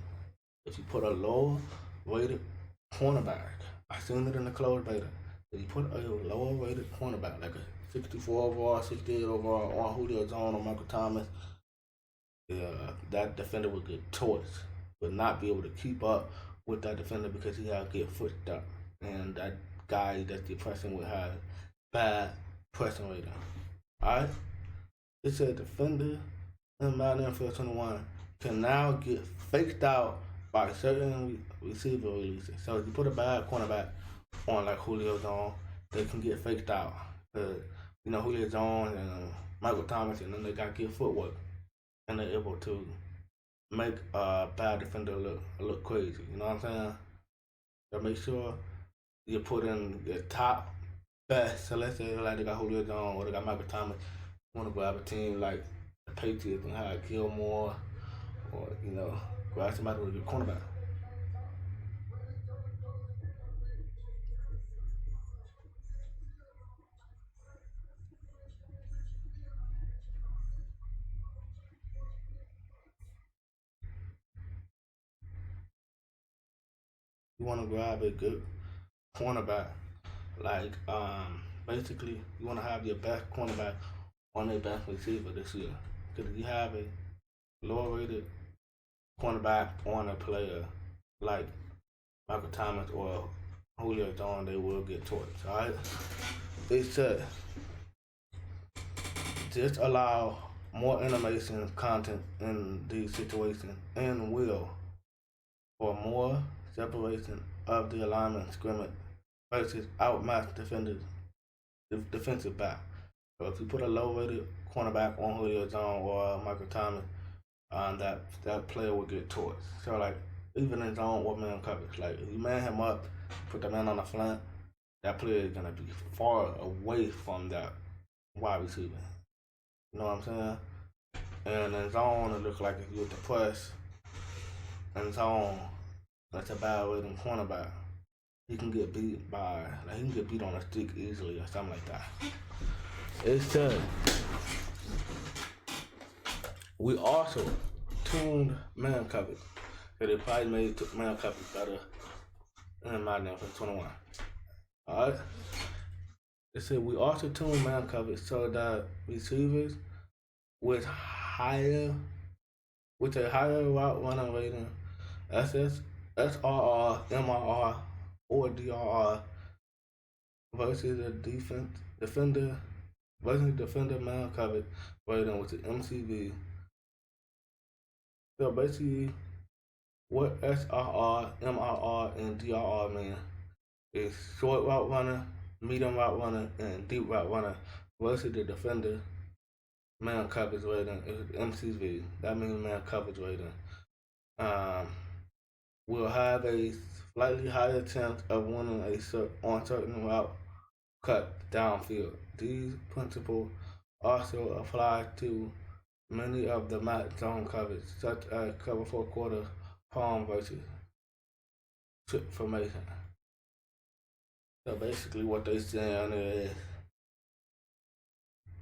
If you put a lower rated cornerback, I seen it in the closed beta. If you put a lower rated cornerback, like a 64 overall, 68 overall on Julio Jones or Michael Thomas, that defender would get torched, would not be able to keep up with that defender because he had to get footed up. And that guy that's the pressing would have bad pressing rating. Alright? It said defender in Madden NFL 21 can now get faked out by certain receiver releases. So if you put a bad cornerback on like Julio Jones, they can get faked out. Julio Jones and Michael Thomas, and then they got to get footwork, and they're able to make a bad defender look crazy. You know what I'm saying? So make sure you put in the top best. So let's say like they got Julio Jones or they got Michael Thomas. You want to grab a team like the Patriots and have Gilmore, or grab somebody with a good cornerback. You want to grab a good cornerback, like basically you want to have your best cornerback on their best receiver this year. Because if you have a lower rated cornerback on a player like Michael Thomas or Julio Jones, they will get torched. Alright? They said just allow more animation content in these situations and will for more separation of the alignment scrimmage versus outmatched defensive back. So if you put a low rated cornerback on Julio Jones or Michael Thomas, that player will get torched. So like even in zone or man coverage, like if you man him up, put the man on the flank, that player is gonna be far away from that wide receiver. You know what I'm saying? And in zone, it looks like if you with the press in zone, that's a bad rating cornerback. He can get beat on a stick easily or something like that. It said we also tuned man coverage. So they probably made man coverage better in Madden NFL 21. Alright? It said we also tuned man coverage so that receivers with a higher route running rating, SRR, MRR, or DRR versus the defender man coverage rating with the MCV. So basically, what SRR, MRR, and DRR mean is short route runner, medium route runner, and deep route runner versus the defender man coverage rating is MCV. That means man coverage rating. Will have a slightly higher chance of winning on certain route cut downfield. These principles also apply to many of the match zone coverage, such as cover 4 quarter palm versus trip formation. So basically what they saying is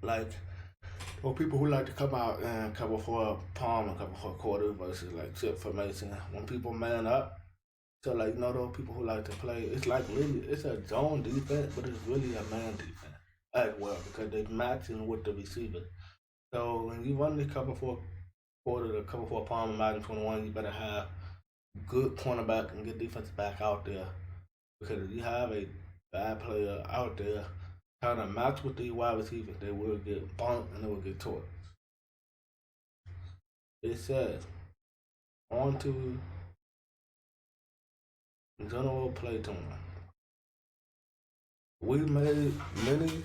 like for people who like to come out and cover 4 palm and cover 4 quarter versus like trip formation, when people man up, so like those people who like to play, it's like really it's a zone defense, but it's really a man defense as well because they're matching with the receiver. So when you run the cover 4 quarter, the cover 4 palm in Madden 21, you better have good cornerback and good defensive back out there, because if you have a bad player out there trying to match with the wide receivers, they will get bumped and they will get torched. It says on to general play tuning. We made many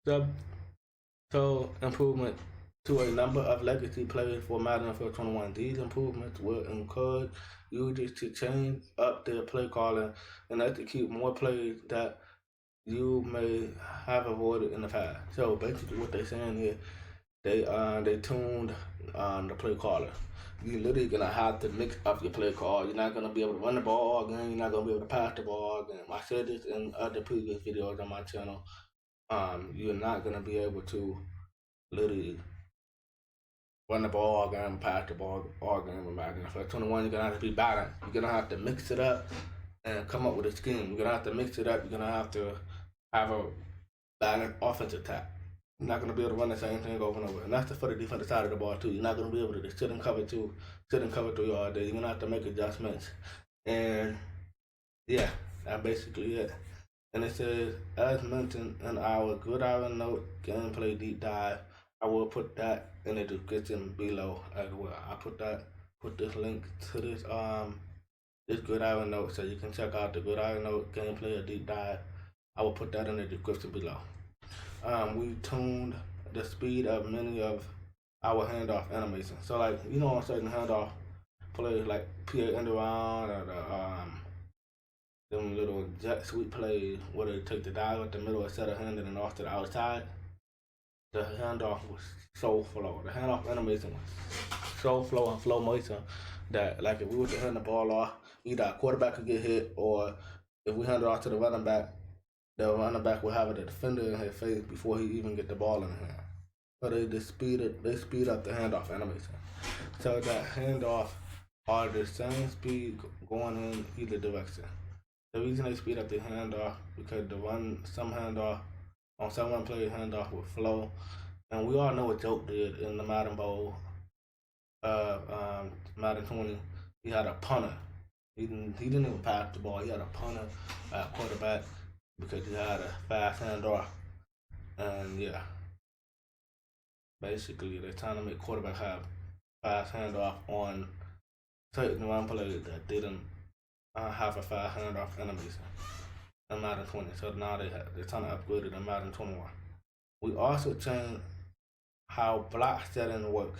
subtle improvements to a number of legacy players for Madden NFL 21. These improvements will encourage users to change up their play calling and execute more plays that you may have avoided in the past. So basically, what they're saying here, they tuned the play caller. You literally gonna have to mix up your play call. You're not gonna be able to run the ball again. You're not gonna be able to pass the ball again. I said this in other previous videos on my channel. You're not gonna be able to literally run the ball again, pass the ball all game with Madden. For 21, you're gonna have to be balanced. You're gonna have to mix it up and come up with a scheme. You're gonna have to mix it up. You're gonna have to have a balanced offensive attack. You're not gonna be able to run the same thing over and over. And that's for the defensive side of the ball too. You're not gonna be able to just sit and cover 2, sit and cover 3 all day. You're gonna have to make adjustments. And yeah, that's basically it. And it says, as mentioned in our Gridiron Note gameplay deep dive, I will put that in the description below as well. I put this link to this Gridiron Note so you can check out the Gridiron Note gameplay or deep dive. I will put that in the description below. We tuned the speed of many of our handoff animations. So like, you know, on certain handoff plays like PA end around or them little jet sweep plays where they take the dive at the middle instead of handing it off to the outside. The handoff was so flow. The handoff animation was so flow and flow motion that like if we were to hand the ball off, either our quarterback could get hit or if we hand it off to the running back would have the defender in his face before he even get the ball in hand. So they speed up the handoff animation. So that handoff are the same speed going in either direction. The reason they speed up the handoff because some handoff on someone play handoff with flow, and we all know what Joke did in the Madden Bowl, Madden 20. He had a punter. He didn't even pass the ball. He had a punter at quarterback because he had a fast handoff. And yeah, basically they're trying to make quarterback have fast handoff on certain run plays that didn't have a fast handoff animation in Madden 20. So now they're trying to upgrade it in Madden 21. We also changed how block setting works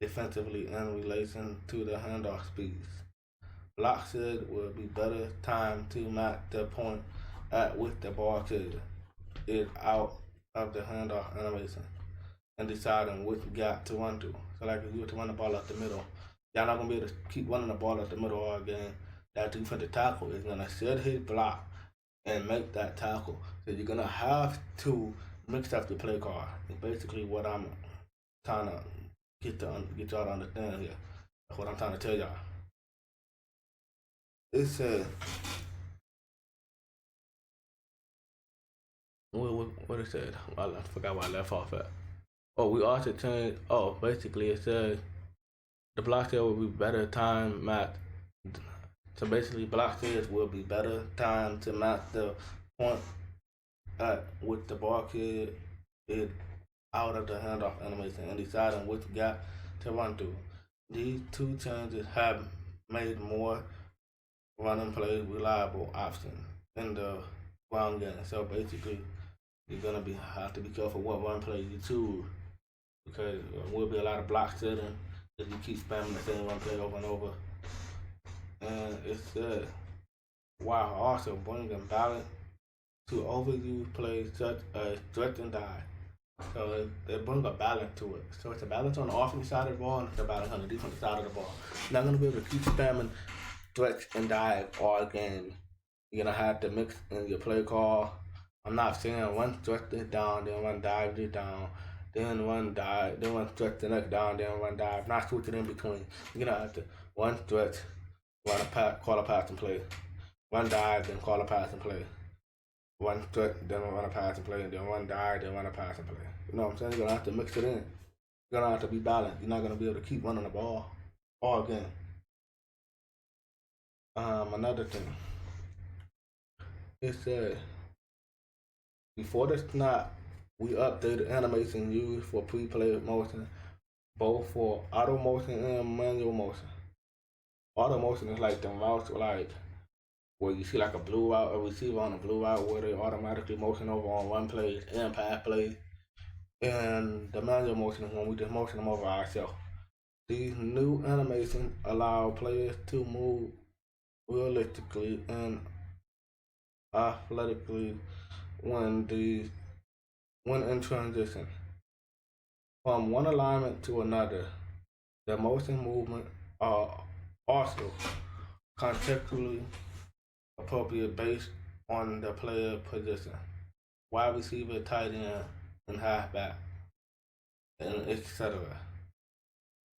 defensively in relation to the handoff speeds. Block set will be better time to match the point at which the ball is out of the handoff animation and deciding which gap to run to. So like if you were to run the ball up the middle, y'all not gonna be able to keep running the ball up the middle all game. That defensive tackle is gonna set his block and make that tackle. So you're gonna have to mix up the play card. It's basically what I'm trying to get y'all to understand here. That's what I'm trying to tell y'all. It said, what it said? I forgot where I left off at. Oh, we also changed. Oh, basically it says the block set will be better time match. So basically, block sets will be better time to match the point at which the ball kid is out of the handoff animation and deciding which gap to run to. These 2 changes have made more running plays reliable option in the ground game. So basically, you're gonna have to be careful what run play you choose because there will be a lot of block setting if you keep spamming the same run play over and over. And it said, while also bringing balance to overused plays such as stretch and dive. So they bring a balance to it. So it's a balance on the offensive side of the ball and it's a balance on the defensive side of the ball. You're not going to be able to keep spamming stretch and dive all game. You're going to have to mix in your play call. I'm not saying one stretch this down, then one dive this down, then one dive, then one stretch the next down, then one dive. Not switching in between. You're going to have to one stretch, call a pass and play. One dive, then call a pass and play. One stretch, then run a pass and play, and then one dive, then run a pass and play. You know what I'm saying? You're gonna have to mix it in. You're gonna have to be balanced. You're not gonna be able to keep running the ball all game. Another thing. It said before the snap, we updated animation used for pre-play motion, both for auto motion and manual motion. Auto motion is like the routes like where you see like a blue route, a receiver on a blue route where they automatically motion over on run plays and pass plays. And the manual motion is when we just motion them over ourselves. These new animations allow players to move realistically and athletically when in transition from one alignment to another. The motion movement are also contextually appropriate based on the player position, wide receiver, tight end, and halfback, and etc.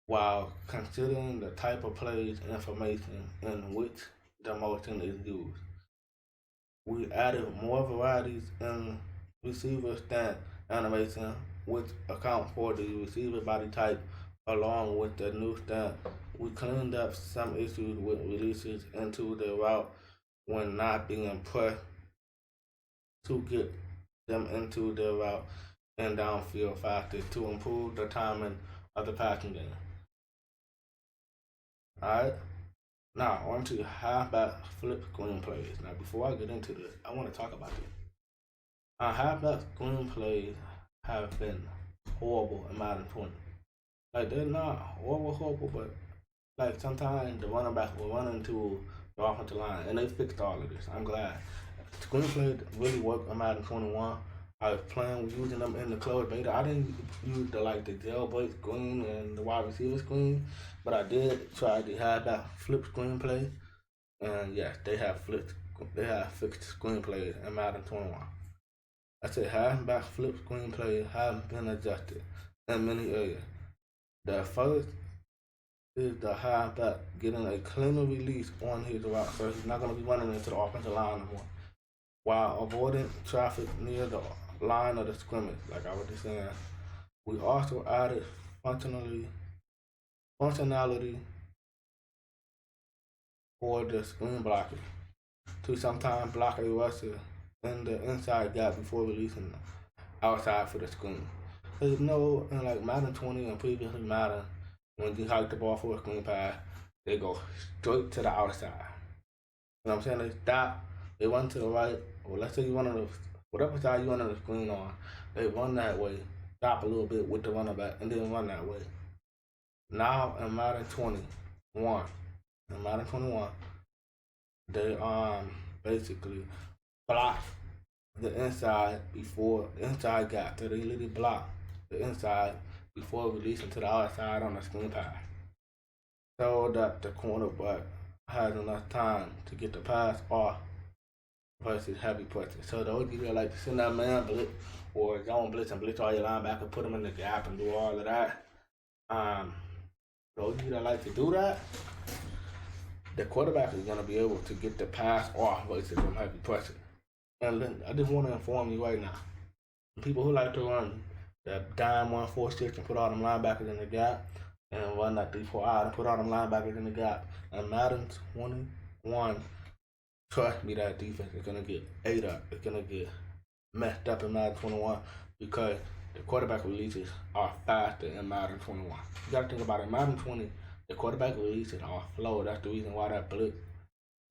While considering the type of plays information in which the motion is used. We added more varieties in receiver stand animation, which account for the receiver body type along with the new stand. We cleaned up some issues with releases into the route when not being pressed to get them into the route and downfield faster to improve the timing of the passing game. Alright? Now on to halfback flip screenplays. Now before I get into this, I want to talk about this. Halfback screenplays have been horrible in Madden 20. Like they're not horrible, but like sometimes the running back will run into the offensive line, and they fixed all of this. I'm glad. Screenplay really worked on Madden 21. I was playing with using them in the closed beta. I didn't use the jailbreak screen and the wide receiver screen, but I did try the halfback flip screenplay, and yes, they have fixed screenplays in Madden 21. I said halfback flip screenplay have been adjusted in many areas. The first is the halfback getting a cleaner release on his route, so he's not going to be running into the offensive line anymore, while avoiding traffic near the line of the scrimmage, like I was just saying. We also added functionality for the screen blocker to sometimes block a rusher in the inside gap before releasing outside for the screen. There's no, in like Madden 20 and previously Madden, when you hike the ball for a screen pass, they go straight to the outside. You know what I'm saying? They stop, they run to the right, or let's say you run on the, whatever side you run on the screen on, they run that way, stop a little bit with the running back, and then run that way. Now in Madden 21, they basically block the inside gap. So they literally block the inside before releasing to the outside on the screen pass, so that the cornerback has enough time to get the pass off versus heavy pressure. So those of you that like to send that man blitz or zone blitz and blitz all your linebackers, put them in the gap and do all of that. Those of you that like to do that, the quarterback is going to be able to get the pass off versus from heavy pressure. And I just want to inform you right now, people who like to run the dime 1-4-6 and put all them linebackers in the gap and run that 3-4 out and put all them linebackers in the gap. And Madden 21, trust me, that defense is going to get ate up. It's going to get messed up in Madden 21 because the quarterback releases are faster in Madden 21. You got to think about it. Madden 20, the quarterback releases are slow. That's the reason why that blitz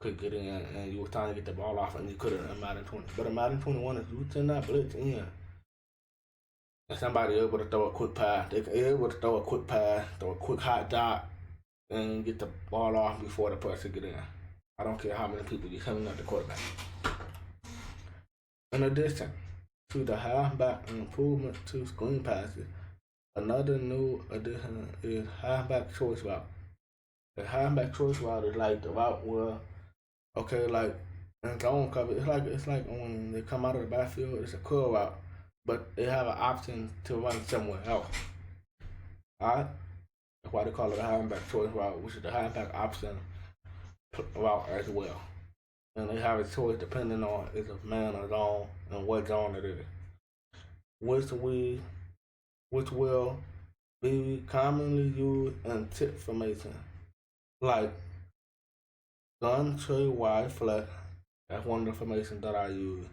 could get in and you were trying to get the ball off and you couldn't in Madden 20. But in Madden 21, if you send that blitz in and somebody able to throw a quick pass, they're able to throw a quick pass, throw a quick hot dot, and get the ball off before the person get in. I don't care how many people you coming at the quarterback. In addition to the halfback improvement to screen passes, another new addition is halfback choice route. The halfback choice route is like the route where, okay, like in zone cover, it's like when they come out of the backfield, it's a curl route, but they have an option to run somewhere else. Alright? That's why they call it a halfback choice route, which is the halfback option route as well. And they have a choice depending on if it's man or zone and what zone it is. Which will be commonly used in tip formation, like gun tray wide flat. That's one of the formations that I use.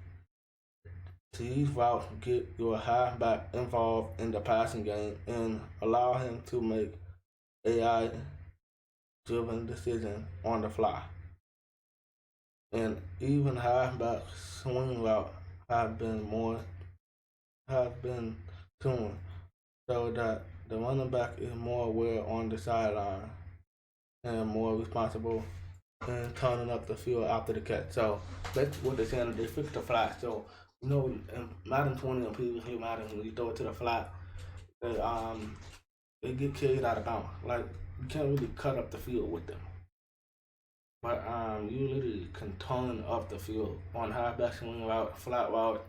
These routes get your halfback involved in the passing game and allow him to make AI-driven decisions on the fly. And even halfback swing routes have been tuned so that the running back is more aware on the sideline and more responsible in turning up the field after the catch. So that's what they're saying. They fixed the flat. So You know, in Madden 20 and previously Madden, when you throw it to the flat, they get carried out of bounds. Like you can't really cut up the field with them. But you literally can turn up the field on high back swing route, flat route.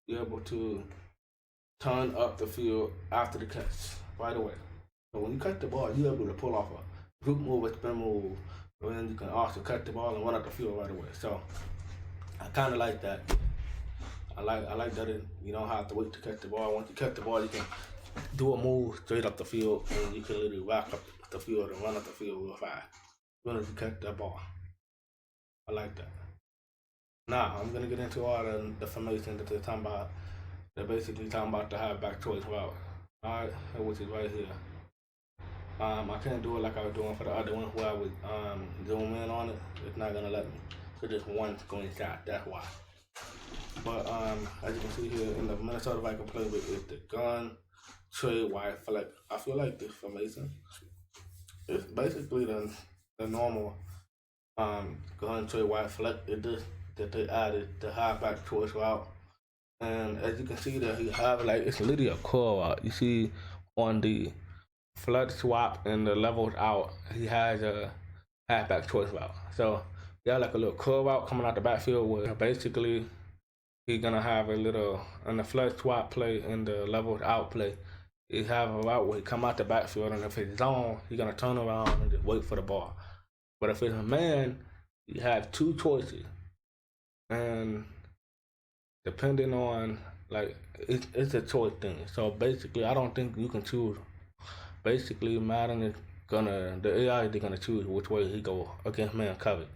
You're able to turn up the field after the catch right away. So when you cut the ball, you're able to pull off a group move, a spin move, and then you can also cut the ball and run up the field right away. So I kind of like that. I like that you don't have to wait to cut the ball. Once you cut the ball, you can do a move straight up the field, and you can literally rack up the field and run up the field real fast. As soon as you cut that ball, I like that. Now I'm gonna get into all the formation that they're talking about. They're basically talking about the halfback choice route. Alright, which is right here. I can't do it like I was doing for the other one where I would zoom in on it. It's not gonna let me. So just one screenshot, that's why. But as you can see here in the Minnesota Viking playbook, it's the gun, trade, wide flex. I feel like this formation is basically the normal gun, trade, wide flex. It just that they added the halfback choice route. And as you can see that he have like it's literally a curl route. You see on the flood swap and the levels out, he has a halfback choice route. So he got like a little curl route coming out the backfield where basically he's gonna have a little on the flood swap play and the levels out play. He have a route where he come out the backfield, and if it's zone, he's gonna turn around and just wait for the ball. But if it's a man, you have two choices, and depending on like it's a choice thing. So basically, I don't think you can choose. Basically, Madden is the AI is gonna choose which way he go against man coverage.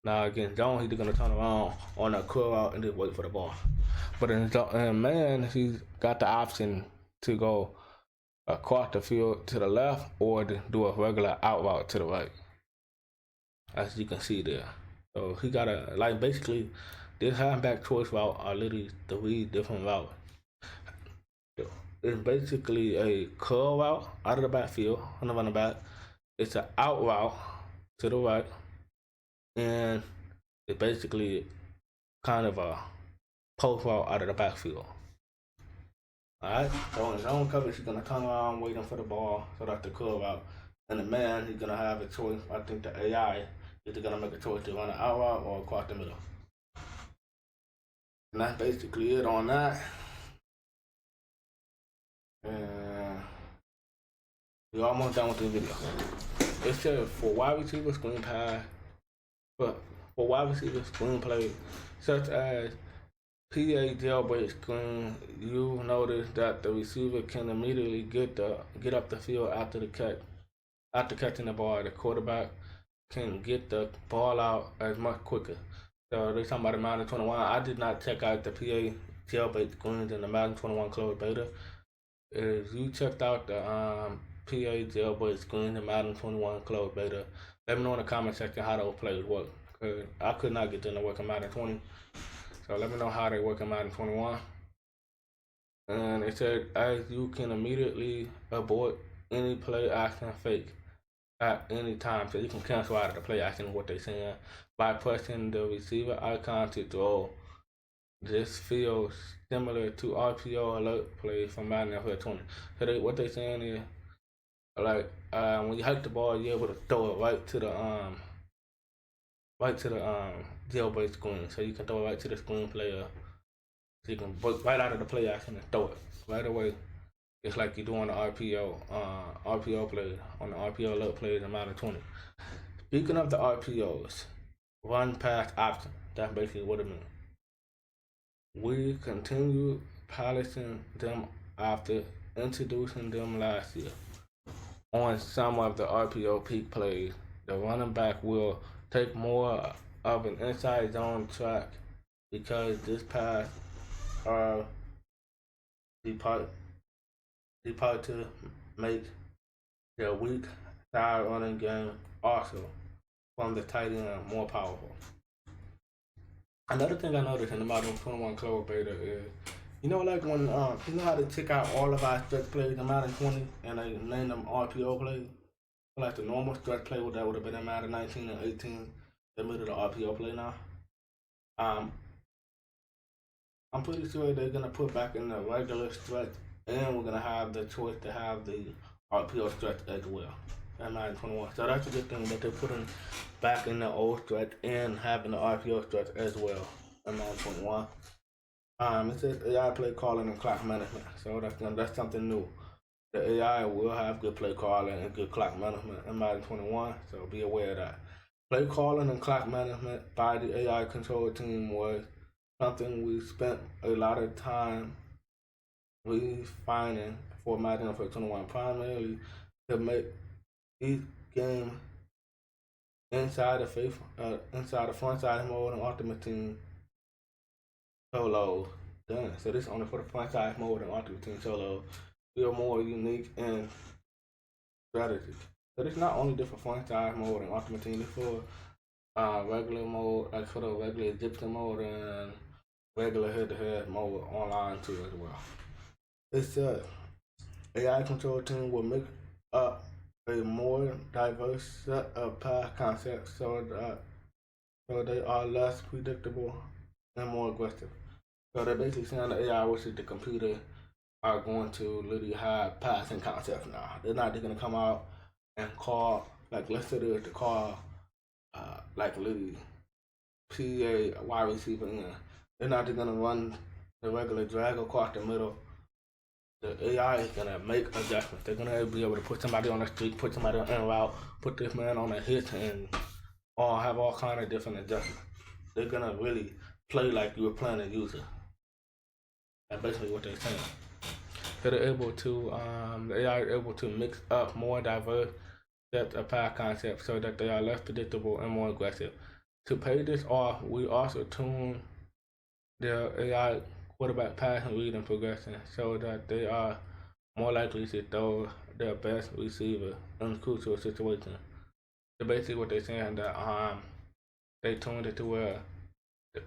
Now against zone, he's gonna turn around on a curl out and just wait for the ball. But in man, he's got the option to go across the field to the left or to do a regular out route to the right, as you can see there. So he got a like basically this halfback choice route are literally 3 different routes. It's basically a curl route out of the backfield on the running back. It's an out route to the right, and it's basically kind of a post route out of the backfield. Alright, so in zone coverage, he's gonna turn around waiting for the ball, so that's the curl route. And the man, he's gonna have a choice. I think the AI is gonna make a choice to run an out route or across the middle. And that's basically it on that. And we're almost done with the video. It said for wide receiver screen pass, but for wide receiver screenplay, such as PA jailbreak screen, you notice that the receiver can immediately get up the field after the catch. After catching the ball, the quarterback can get the ball out as much quicker. So they're talking about the Madden 21. I did not check out the PA jailbreak screens in the Madden 21 closed beta. If you checked out the PA jailbreak screen in Madden 21 closed beta, let me know in the comment section how those plays work. Cause I could not get them to work in Madden 20. So let me know how they work in Madden 21. And it said, as you can immediately abort any play action fake at any time. So you can cancel out of the play action what they're saying by pressing the receiver icon to throw. This feels similar to RPO alert play from Madden NFL 20. So what they're saying is, like when you hike the ball, you're able to throw it right to the jailbreak screen. So you can throw it right to the screen player. So you can break right out of the play action and throw it right away. It's like you're doing the RPO play on the RPO alert plays in Madden 20. Speaking of the RPOs, run pass option. That's basically what it means. We continue polishing them after introducing them last year. On some of the RPO peak plays, the running back will take more of an inside zone track because this pass are depart to make their weak side running game also from the tight end more powerful. Another thing I noticed in the Madden 21 closed beta is, you know, like when you know how they check out all of our stretch plays in Madden 20 and they name them RPO plays? Like the normal stretch play that would have been in Madden 19 and 18, they made it an RPO play now. I'm pretty sure they're gonna put back in the regular stretch, and we're gonna have the choice to have the RPO stretch as well. In Madden 21. So that's a good thing that they're putting back in the old stretch and having the RPO stretch as well in Madden 21. It says AI play calling and clock management, so that's something new. The AI will have good play calling and good clock management in Madden 21, so be aware of that. Play calling and clock management by the AI control team was something we spent a lot of time refining for Madden 21, primarily to make each game inside the front side mode and Ultimate Team solo done. So this is only for the front side mode and Ultimate Team solo. Feel more unique and strategy. So it's not only different front side mode and Ultimate Team, it's for regular mode, like for the regular Egyptian mode and regular head-to-head mode online too as well. It's AI control team will make up a more diverse set of path concepts so they are less predictable and more aggressive. So they're basically saying the AI versus the computer are going to literally have passing concepts now. They're not just gonna come out and call, like, let's say there's the call like literally PA wide receiver in. They're not just gonna run the regular drag across the middle. The AI is gonna make adjustments. They're gonna be able to put somebody on the street, put somebody on en route, put this man on a hit, and all have all kind of different adjustments. They're gonna really play like you were playing a user. That's basically what they're saying. So they're able to, the AI is able to mix up more diverse sets of path concepts so that they are less predictable and more aggressive. To pay this off, we also tune their AI quarterback passing, read, and progression so that they are more likely to throw their best receiver in crucial situations. So basically what they're saying that they tuned it to where the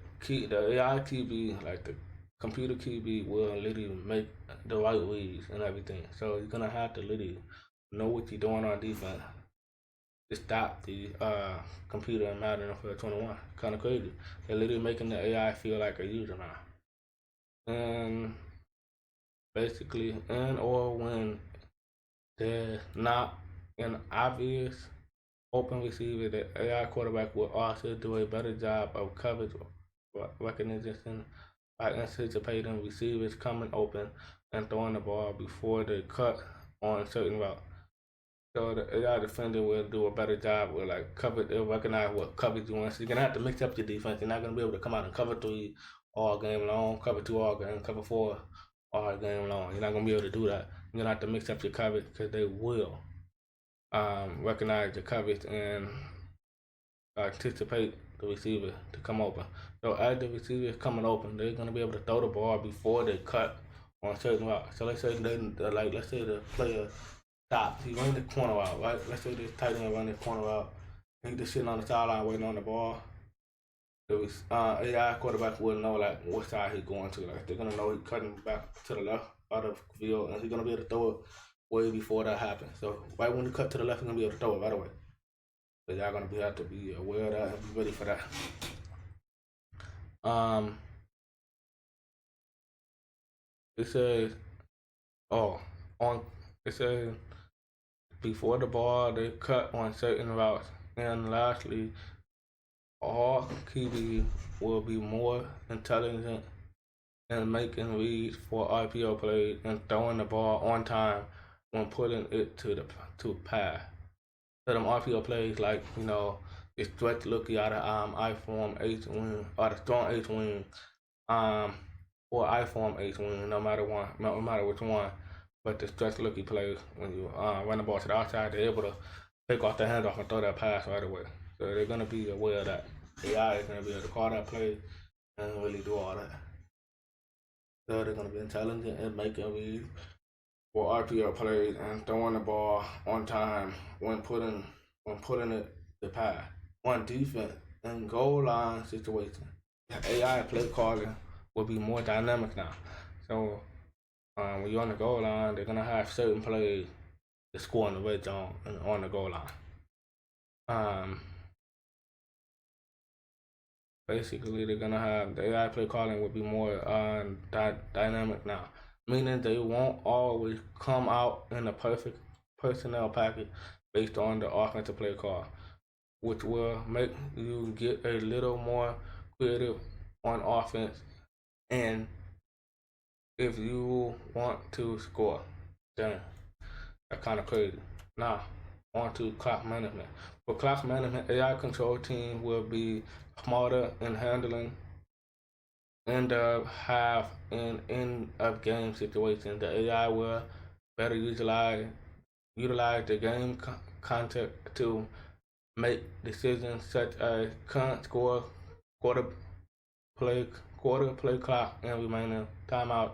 AI QB, like the computer QB, will literally make the right reads and everything. So you're gonna have to literally know what you're doing on defense to stop the computer in Madden for 21. Kind of crazy. They're literally making the AI feel like a user now. And basically, and or when there's not an obvious open receiver, the AI quarterback will also do a better job of coverage recognition by anticipating receivers coming open and throwing the ball before they cut on certain routes. So the AI defender will do a better job with like coverage. They'll recognize what coverage you want. So you're gonna have to mix up your defense. You're not gonna be able to come out and cover 3 all game long, cover 2 all game, cover 4 all game long. You're not gonna be able to do that. You're gonna have to mix up your coverage because they will recognize the coverage and anticipate the receiver to come open. So as the receiver is coming open, they're gonna be able to throw the ball before they cut on certain routes. So let's say let's say the player stops, he run the corner out, right? Let's say this tight end run the corner out, and he just sitting on the sideline waiting on the ball. The AI quarterback will know like what side he's going to. Like they're gonna know he's cutting back to the left out of the field, and he's gonna be able to throw it way before that happens. So right when you cut to the left, he's gonna be able to throw it right away. So y'all gonna have to be aware of that and be ready for that. It says, it says before the ball they cut on certain routes, and lastly, all QB will be more intelligent in making reads for RPO plays and throwing the ball on time when putting it to pass. So them RPO plays like, the stretch looky out of I-form H wing or the strong H wing, or I-form H wing, no matter which one. But the stretch looky plays when you run the ball to the outside, they're able to take off the handoff and throw that pass right away. So they're gonna be aware of that. AI is gonna be able to call that play and really do all that. So they're gonna be intelligent and making reads for RPO plays and throwing the ball on time when putting it to pass. On defense and goal line situation, AI play calling will be more dynamic now. So when you're on the goal line, they're gonna have certain plays to score in the red zone and on the goal line. basically they're gonna have the AI play calling will be more dynamic now, meaning they won't always come out in a perfect personnel package based on the offensive play call, which will make you get a little more creative on offense. And if you want to score, then that's kind of crazy. Now, on to clock management. For clock management, AI control team will be smarter in handling end of half and end of game situations. The AI will better utilize the game content to make decisions such as current score, quarter play, quarter play clock, and remaining timeout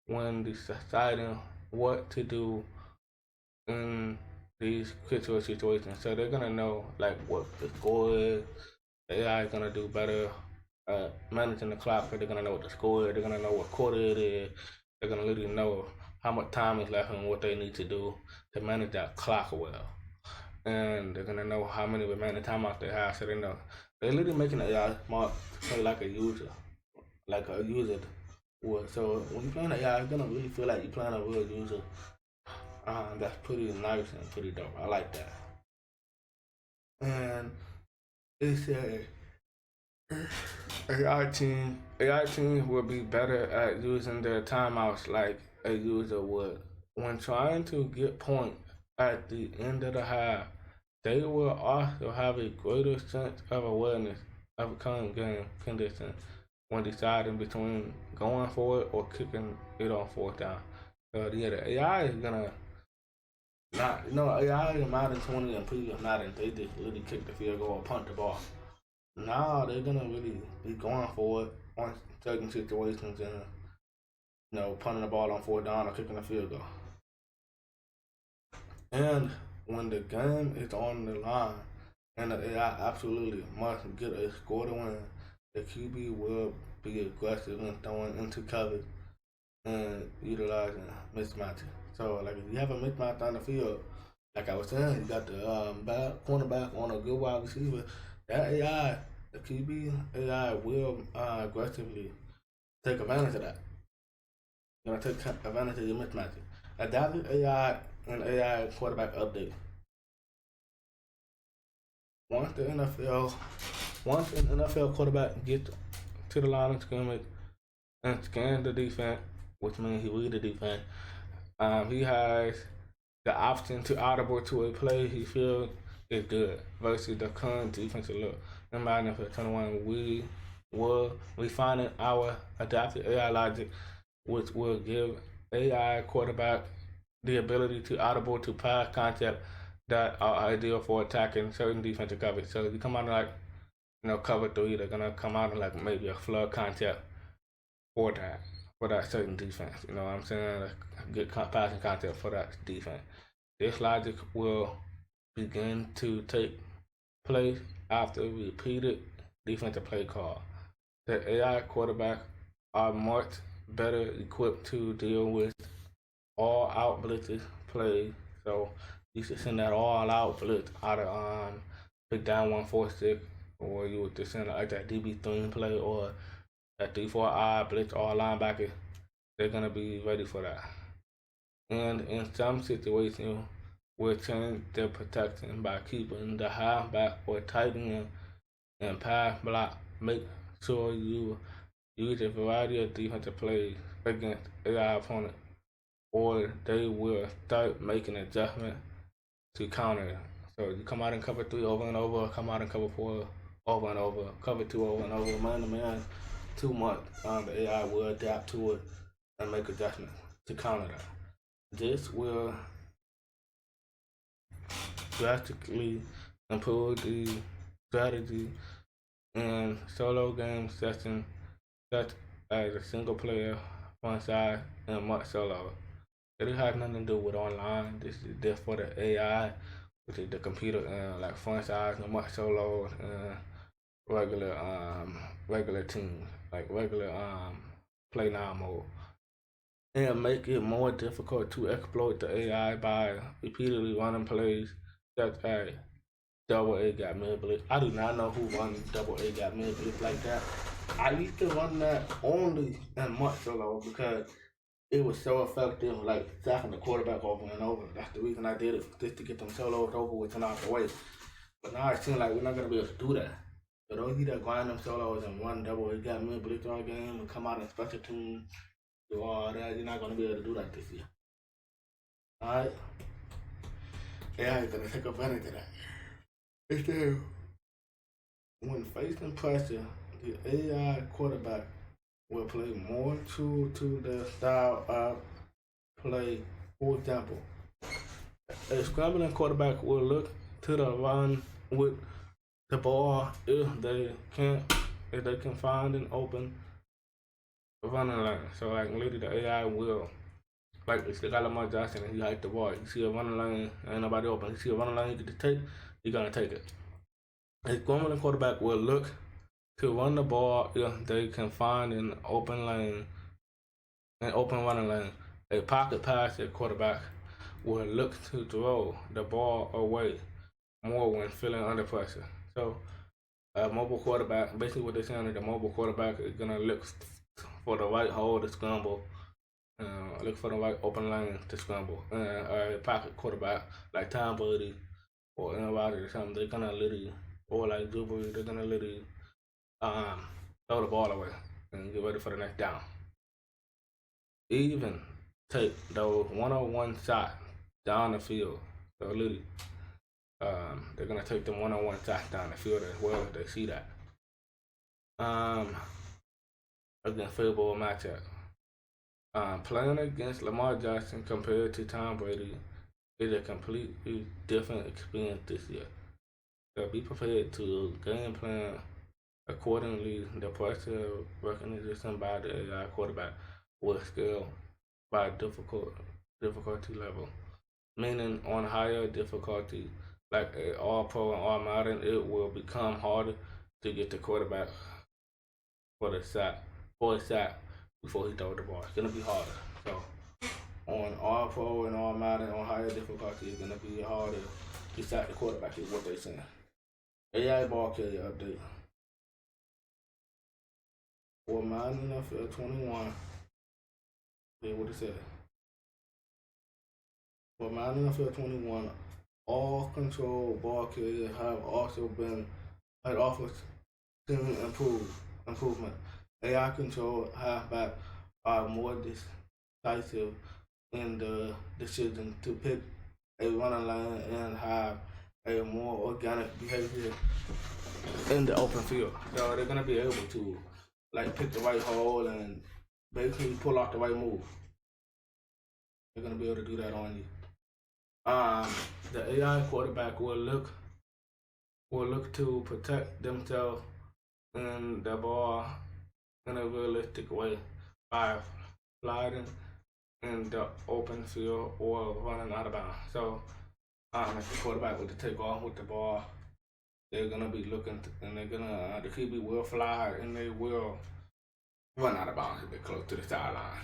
when deciding what to do in these critical situations. So they're gonna know like what the score is. The AI is gonna do better managing the clock because they're gonna know what the score is. They're gonna know what quarter it is. They're gonna literally know how much time is left and what they need to do to manage that clock well. And they're gonna know how many remaining timeouts they have, so they know. They're literally making the AI smart play like a user would. So when you're playing AI, you're gonna really feel like you're playing a real user. That's pretty nice and pretty dope. I like that. And it's AI teams will be better at using their timeouts like a user would. When trying to get points at the end of the half, they will also have a greater sense of awareness of current game conditions when deciding between going for it or kicking it on fourth down. So yeah, the AI is gonna not, AI in Madden 20 and previous Madden, they just literally kick the field goal or punt the ball. Now they're gonna really be going for it on certain situations and punting the ball on fourth down or kicking the field goal. And when the game is on the line and the AI absolutely must get a score to win, the QB will be aggressive in throwing into coverage and utilizing mismatches. So, like, if you have a mismatch on the field, like I was saying, you got the cornerback on a good wide receiver, that AI, the QB AI will aggressively take advantage of that. You're going to take advantage of your mismatches. Adaptive AI and AI quarterback update. Once an NFL quarterback gets to the line of scrimmage and scans the defense, which means he reads the defense, he has the option to audible to a play he feels is good versus the current defensive look. In Madden 21, we were refining our adaptive AI logic, which will give AI quarterback the ability to audible to pass concepts that are ideal for attacking certain defensive coverage. So if you come out of cover 3, they're gonna come out of like maybe a flood concept for that certain defense. You know what I'm saying? A good passing concept for that defense. This logic will begin to take place after repeated defensive play call. The AI quarterback are much better equipped to deal with all out blitzes plays. So you should send that all out blitz out of big down 146, or you would just send like that DB3 play or that 3-4 blitz all linebacker. They're gonna be ready for that. And in some situations, we'll change their protection by keeping the halfback or tight end and pass block. Make sure you use a variety of defensive plays against AI opponent, or they will start making adjustments to counter it. So you come out in cover 3 over and over, come out in cover 4 over and over, cover 2 over and over, man to man too much. The AI will adapt to it and make adjustments to counter that. This will drastically improve the strategy in solo game sessions such as a single player, one side, and much solo. It has nothing to do with online. This is just for the AI, which is the computer, and like fun size and much solo and regular teams, like regular play now mode. And make it more difficult to exploit the AI by repeatedly running plays such as double A got mid blitz. I do not know who run double A got mid blitz like that. I used to run that only in much solo because it was so effective, like sacking the quarterback over and over. That's the reason I did it, just to get them solos over with and out the way. But now it seems like we're not gonna be able to do that. So those of you that grind them solos and run double A got mid blitz all game and come out in special teams, do all that, you're not gonna be able to do that this year. Alright? AI is gonna take advantage of that. Instead, when facing pressure, the AI quarterback will play more true to the style of play. For example, a scrambling quarterback will look to the run with the ball if they can find an open running lane. So like literally the AI will, like if they got Lamar Jackson and he hiked the ball, you see a running lane, ain't nobody open. You see a running lane, you get to take, you're gonna take it. A scrambling quarterback will look to run the ball if they can find an open lane, an open running lane. A pocket passer quarterback will look to throw the ball away more when feeling under pressure. So a mobile quarterback, basically what they're saying is the mobile quarterback is gonna look for the right hole to scramble, look for the right open lane to scramble. A pocket quarterback like Tom Brady or Aaron Rodgers or something, they're gonna literally, or like Drew Brees, they're gonna literally throw the ball away and get ready for the next down. Even take those one-on-one shots down the field. So literally, they're gonna take them one-on-one shots down the field as well if they see that. Against favorable matchup. Playing against Lamar Jackson compared to Tom Brady is a completely different experience this year. So be prepared to game plan accordingly. The pressure recognition by the AI quarterback will scale by difficulty level, meaning on higher difficulty, like all pro and all modern, it will become harder to get the quarterback for a sack before he throws the ball. It's gonna be harder. So on all pro and all modern, on higher difficulty, it's gonna be harder to sack the quarterback. Is what they're saying. AI ball carrier update. For Madden NFL 21, here's what it said. For Madden NFL 21, all control ball carriers have also been offered improvement. AI control halfback are more decisive in the decision to pick a running lane and have a more organic behavior in the open field. So they're gonna be able to like pick the right hole and basically pull off the right move. They're gonna be able to do that on you. The AI quarterback will look to protect themselves and the ball in a realistic way by sliding in the open field or running out of bounds. So if the quarterback would take off with the ball, they're gonna be looking and they're gonna the QB will fly and they will run out of bounds if they're close to the sideline.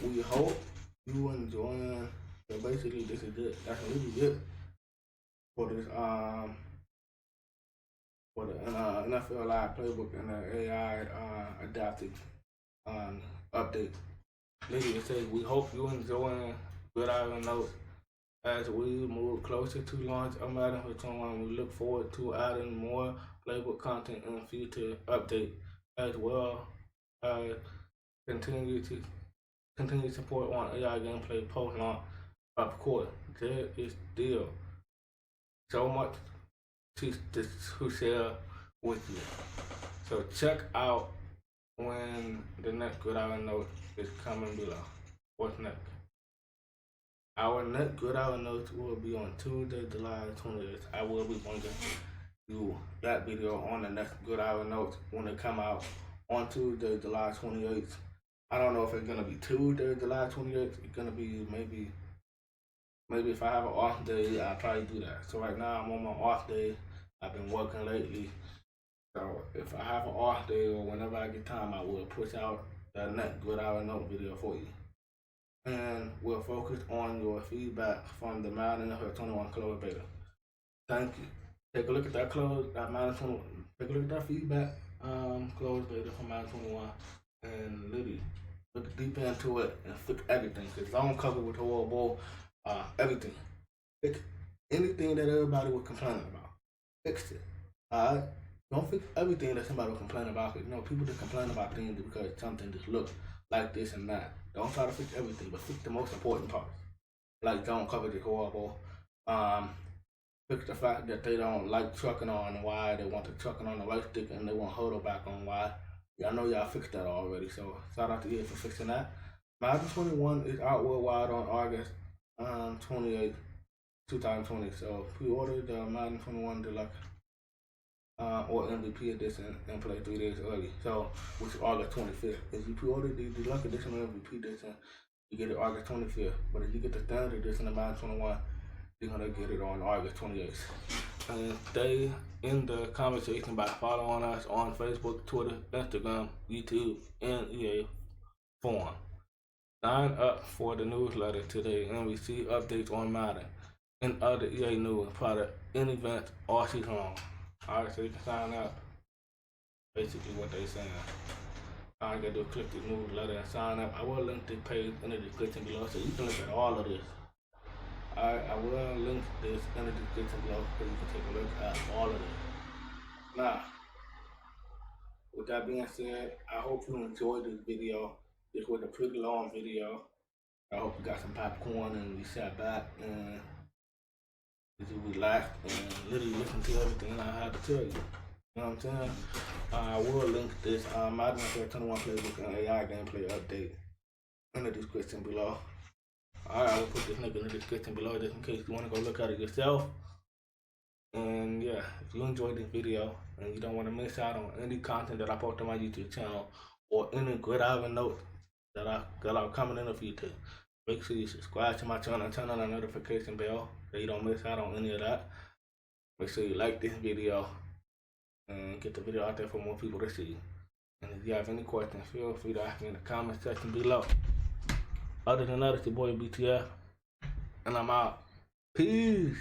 We hope you enjoying. So basically, this is it. That's really it for this for the NFL Live Playbook and the AI adapted update. Literally, it says we hope you enjoying Gridiron Notes as we move closer to launch of Madden for 21. We look forward to adding more playbook content in future updates as well as continue support on AI gameplay post launch. Of course, there is still so much to share with you. So check out when the next Gridiron Note is coming below. What's next? Our next Gridiron Notes will be on Tuesday, July 20th. I will be bringing you that video on the next Gridiron Notes when they come out on Tuesday, July 28th. I don't know if it's gonna be Tuesday, July 28th. It's gonna be maybe if I have an off day, I'll probably do that. So right now I'm on my off day. I've been working lately. So if I have an off day or whenever I get time, I will push out the next Gridiron Note video for you. And we'll focus on your feedback from the Madden NFL 21 Closed Beta. Thank you. Take a look at that close, that Madden 21. Take a look at that feedback close data from Madden 21 and literally look deep into it and fix everything. Because I don't cover with horrible everything. Fix anything that everybody was complaining about. Fix it. Alright? Don't fix everything that somebody was complaining about. Cause, people just complain about things because something just looks like this and that. Don't try to fix everything, but fix the most important parts. Like don't cover the horrible. Fix the fact that they don't like trucking on why, they want the trucking on the right stick and they want hurdle back on why. I know y'all fixed that already, so shout out to you for fixing that. Madden 21 is out worldwide on August 28th, 2020. So pre-order the Madden 21 Deluxe or MVP edition and play 3 days early. So which is August 25th. If you pre-order the Deluxe edition or MVP edition, you get it August 25th. But if you get the standard edition of Madden 21, you're gonna get it on August 28th. And stay in the conversation by following us on Facebook, Twitter, Instagram, YouTube, and EA Forum. Sign up for the newsletter today and receive updates on Madden and other EA news, product, and events all season long. Alright, so you can sign up. Basically what they saying. All you gotta do is click the newsletter and sign up. I will link the page in the description below so you can look at all of this. I will link this in the description below so you can take a look at all of it. Now, with that being said, I hope you enjoyed this video. This was a pretty long video. I hope you got some popcorn and you sat back and you relaxed and literally listened to everything I had to tell you. You know what I'm saying? I will link this Madden 21 Playbook and AI gameplay update in the description below. Alright, I will put this link in the description below just in case you want to go look at it yourself. And yeah, if you enjoyed this video and you don't want to miss out on any content that I post on my YouTube channel or any Gridiron notes that are coming in the future, make sure you subscribe to my channel and turn on the notification bell so you don't miss out on any of that. Make sure you like this video and get the video out there for more people to see. And if you have any questions, feel free to ask me in the comment section below. Other than that, it's your boy BTF, and I'm out. Peace.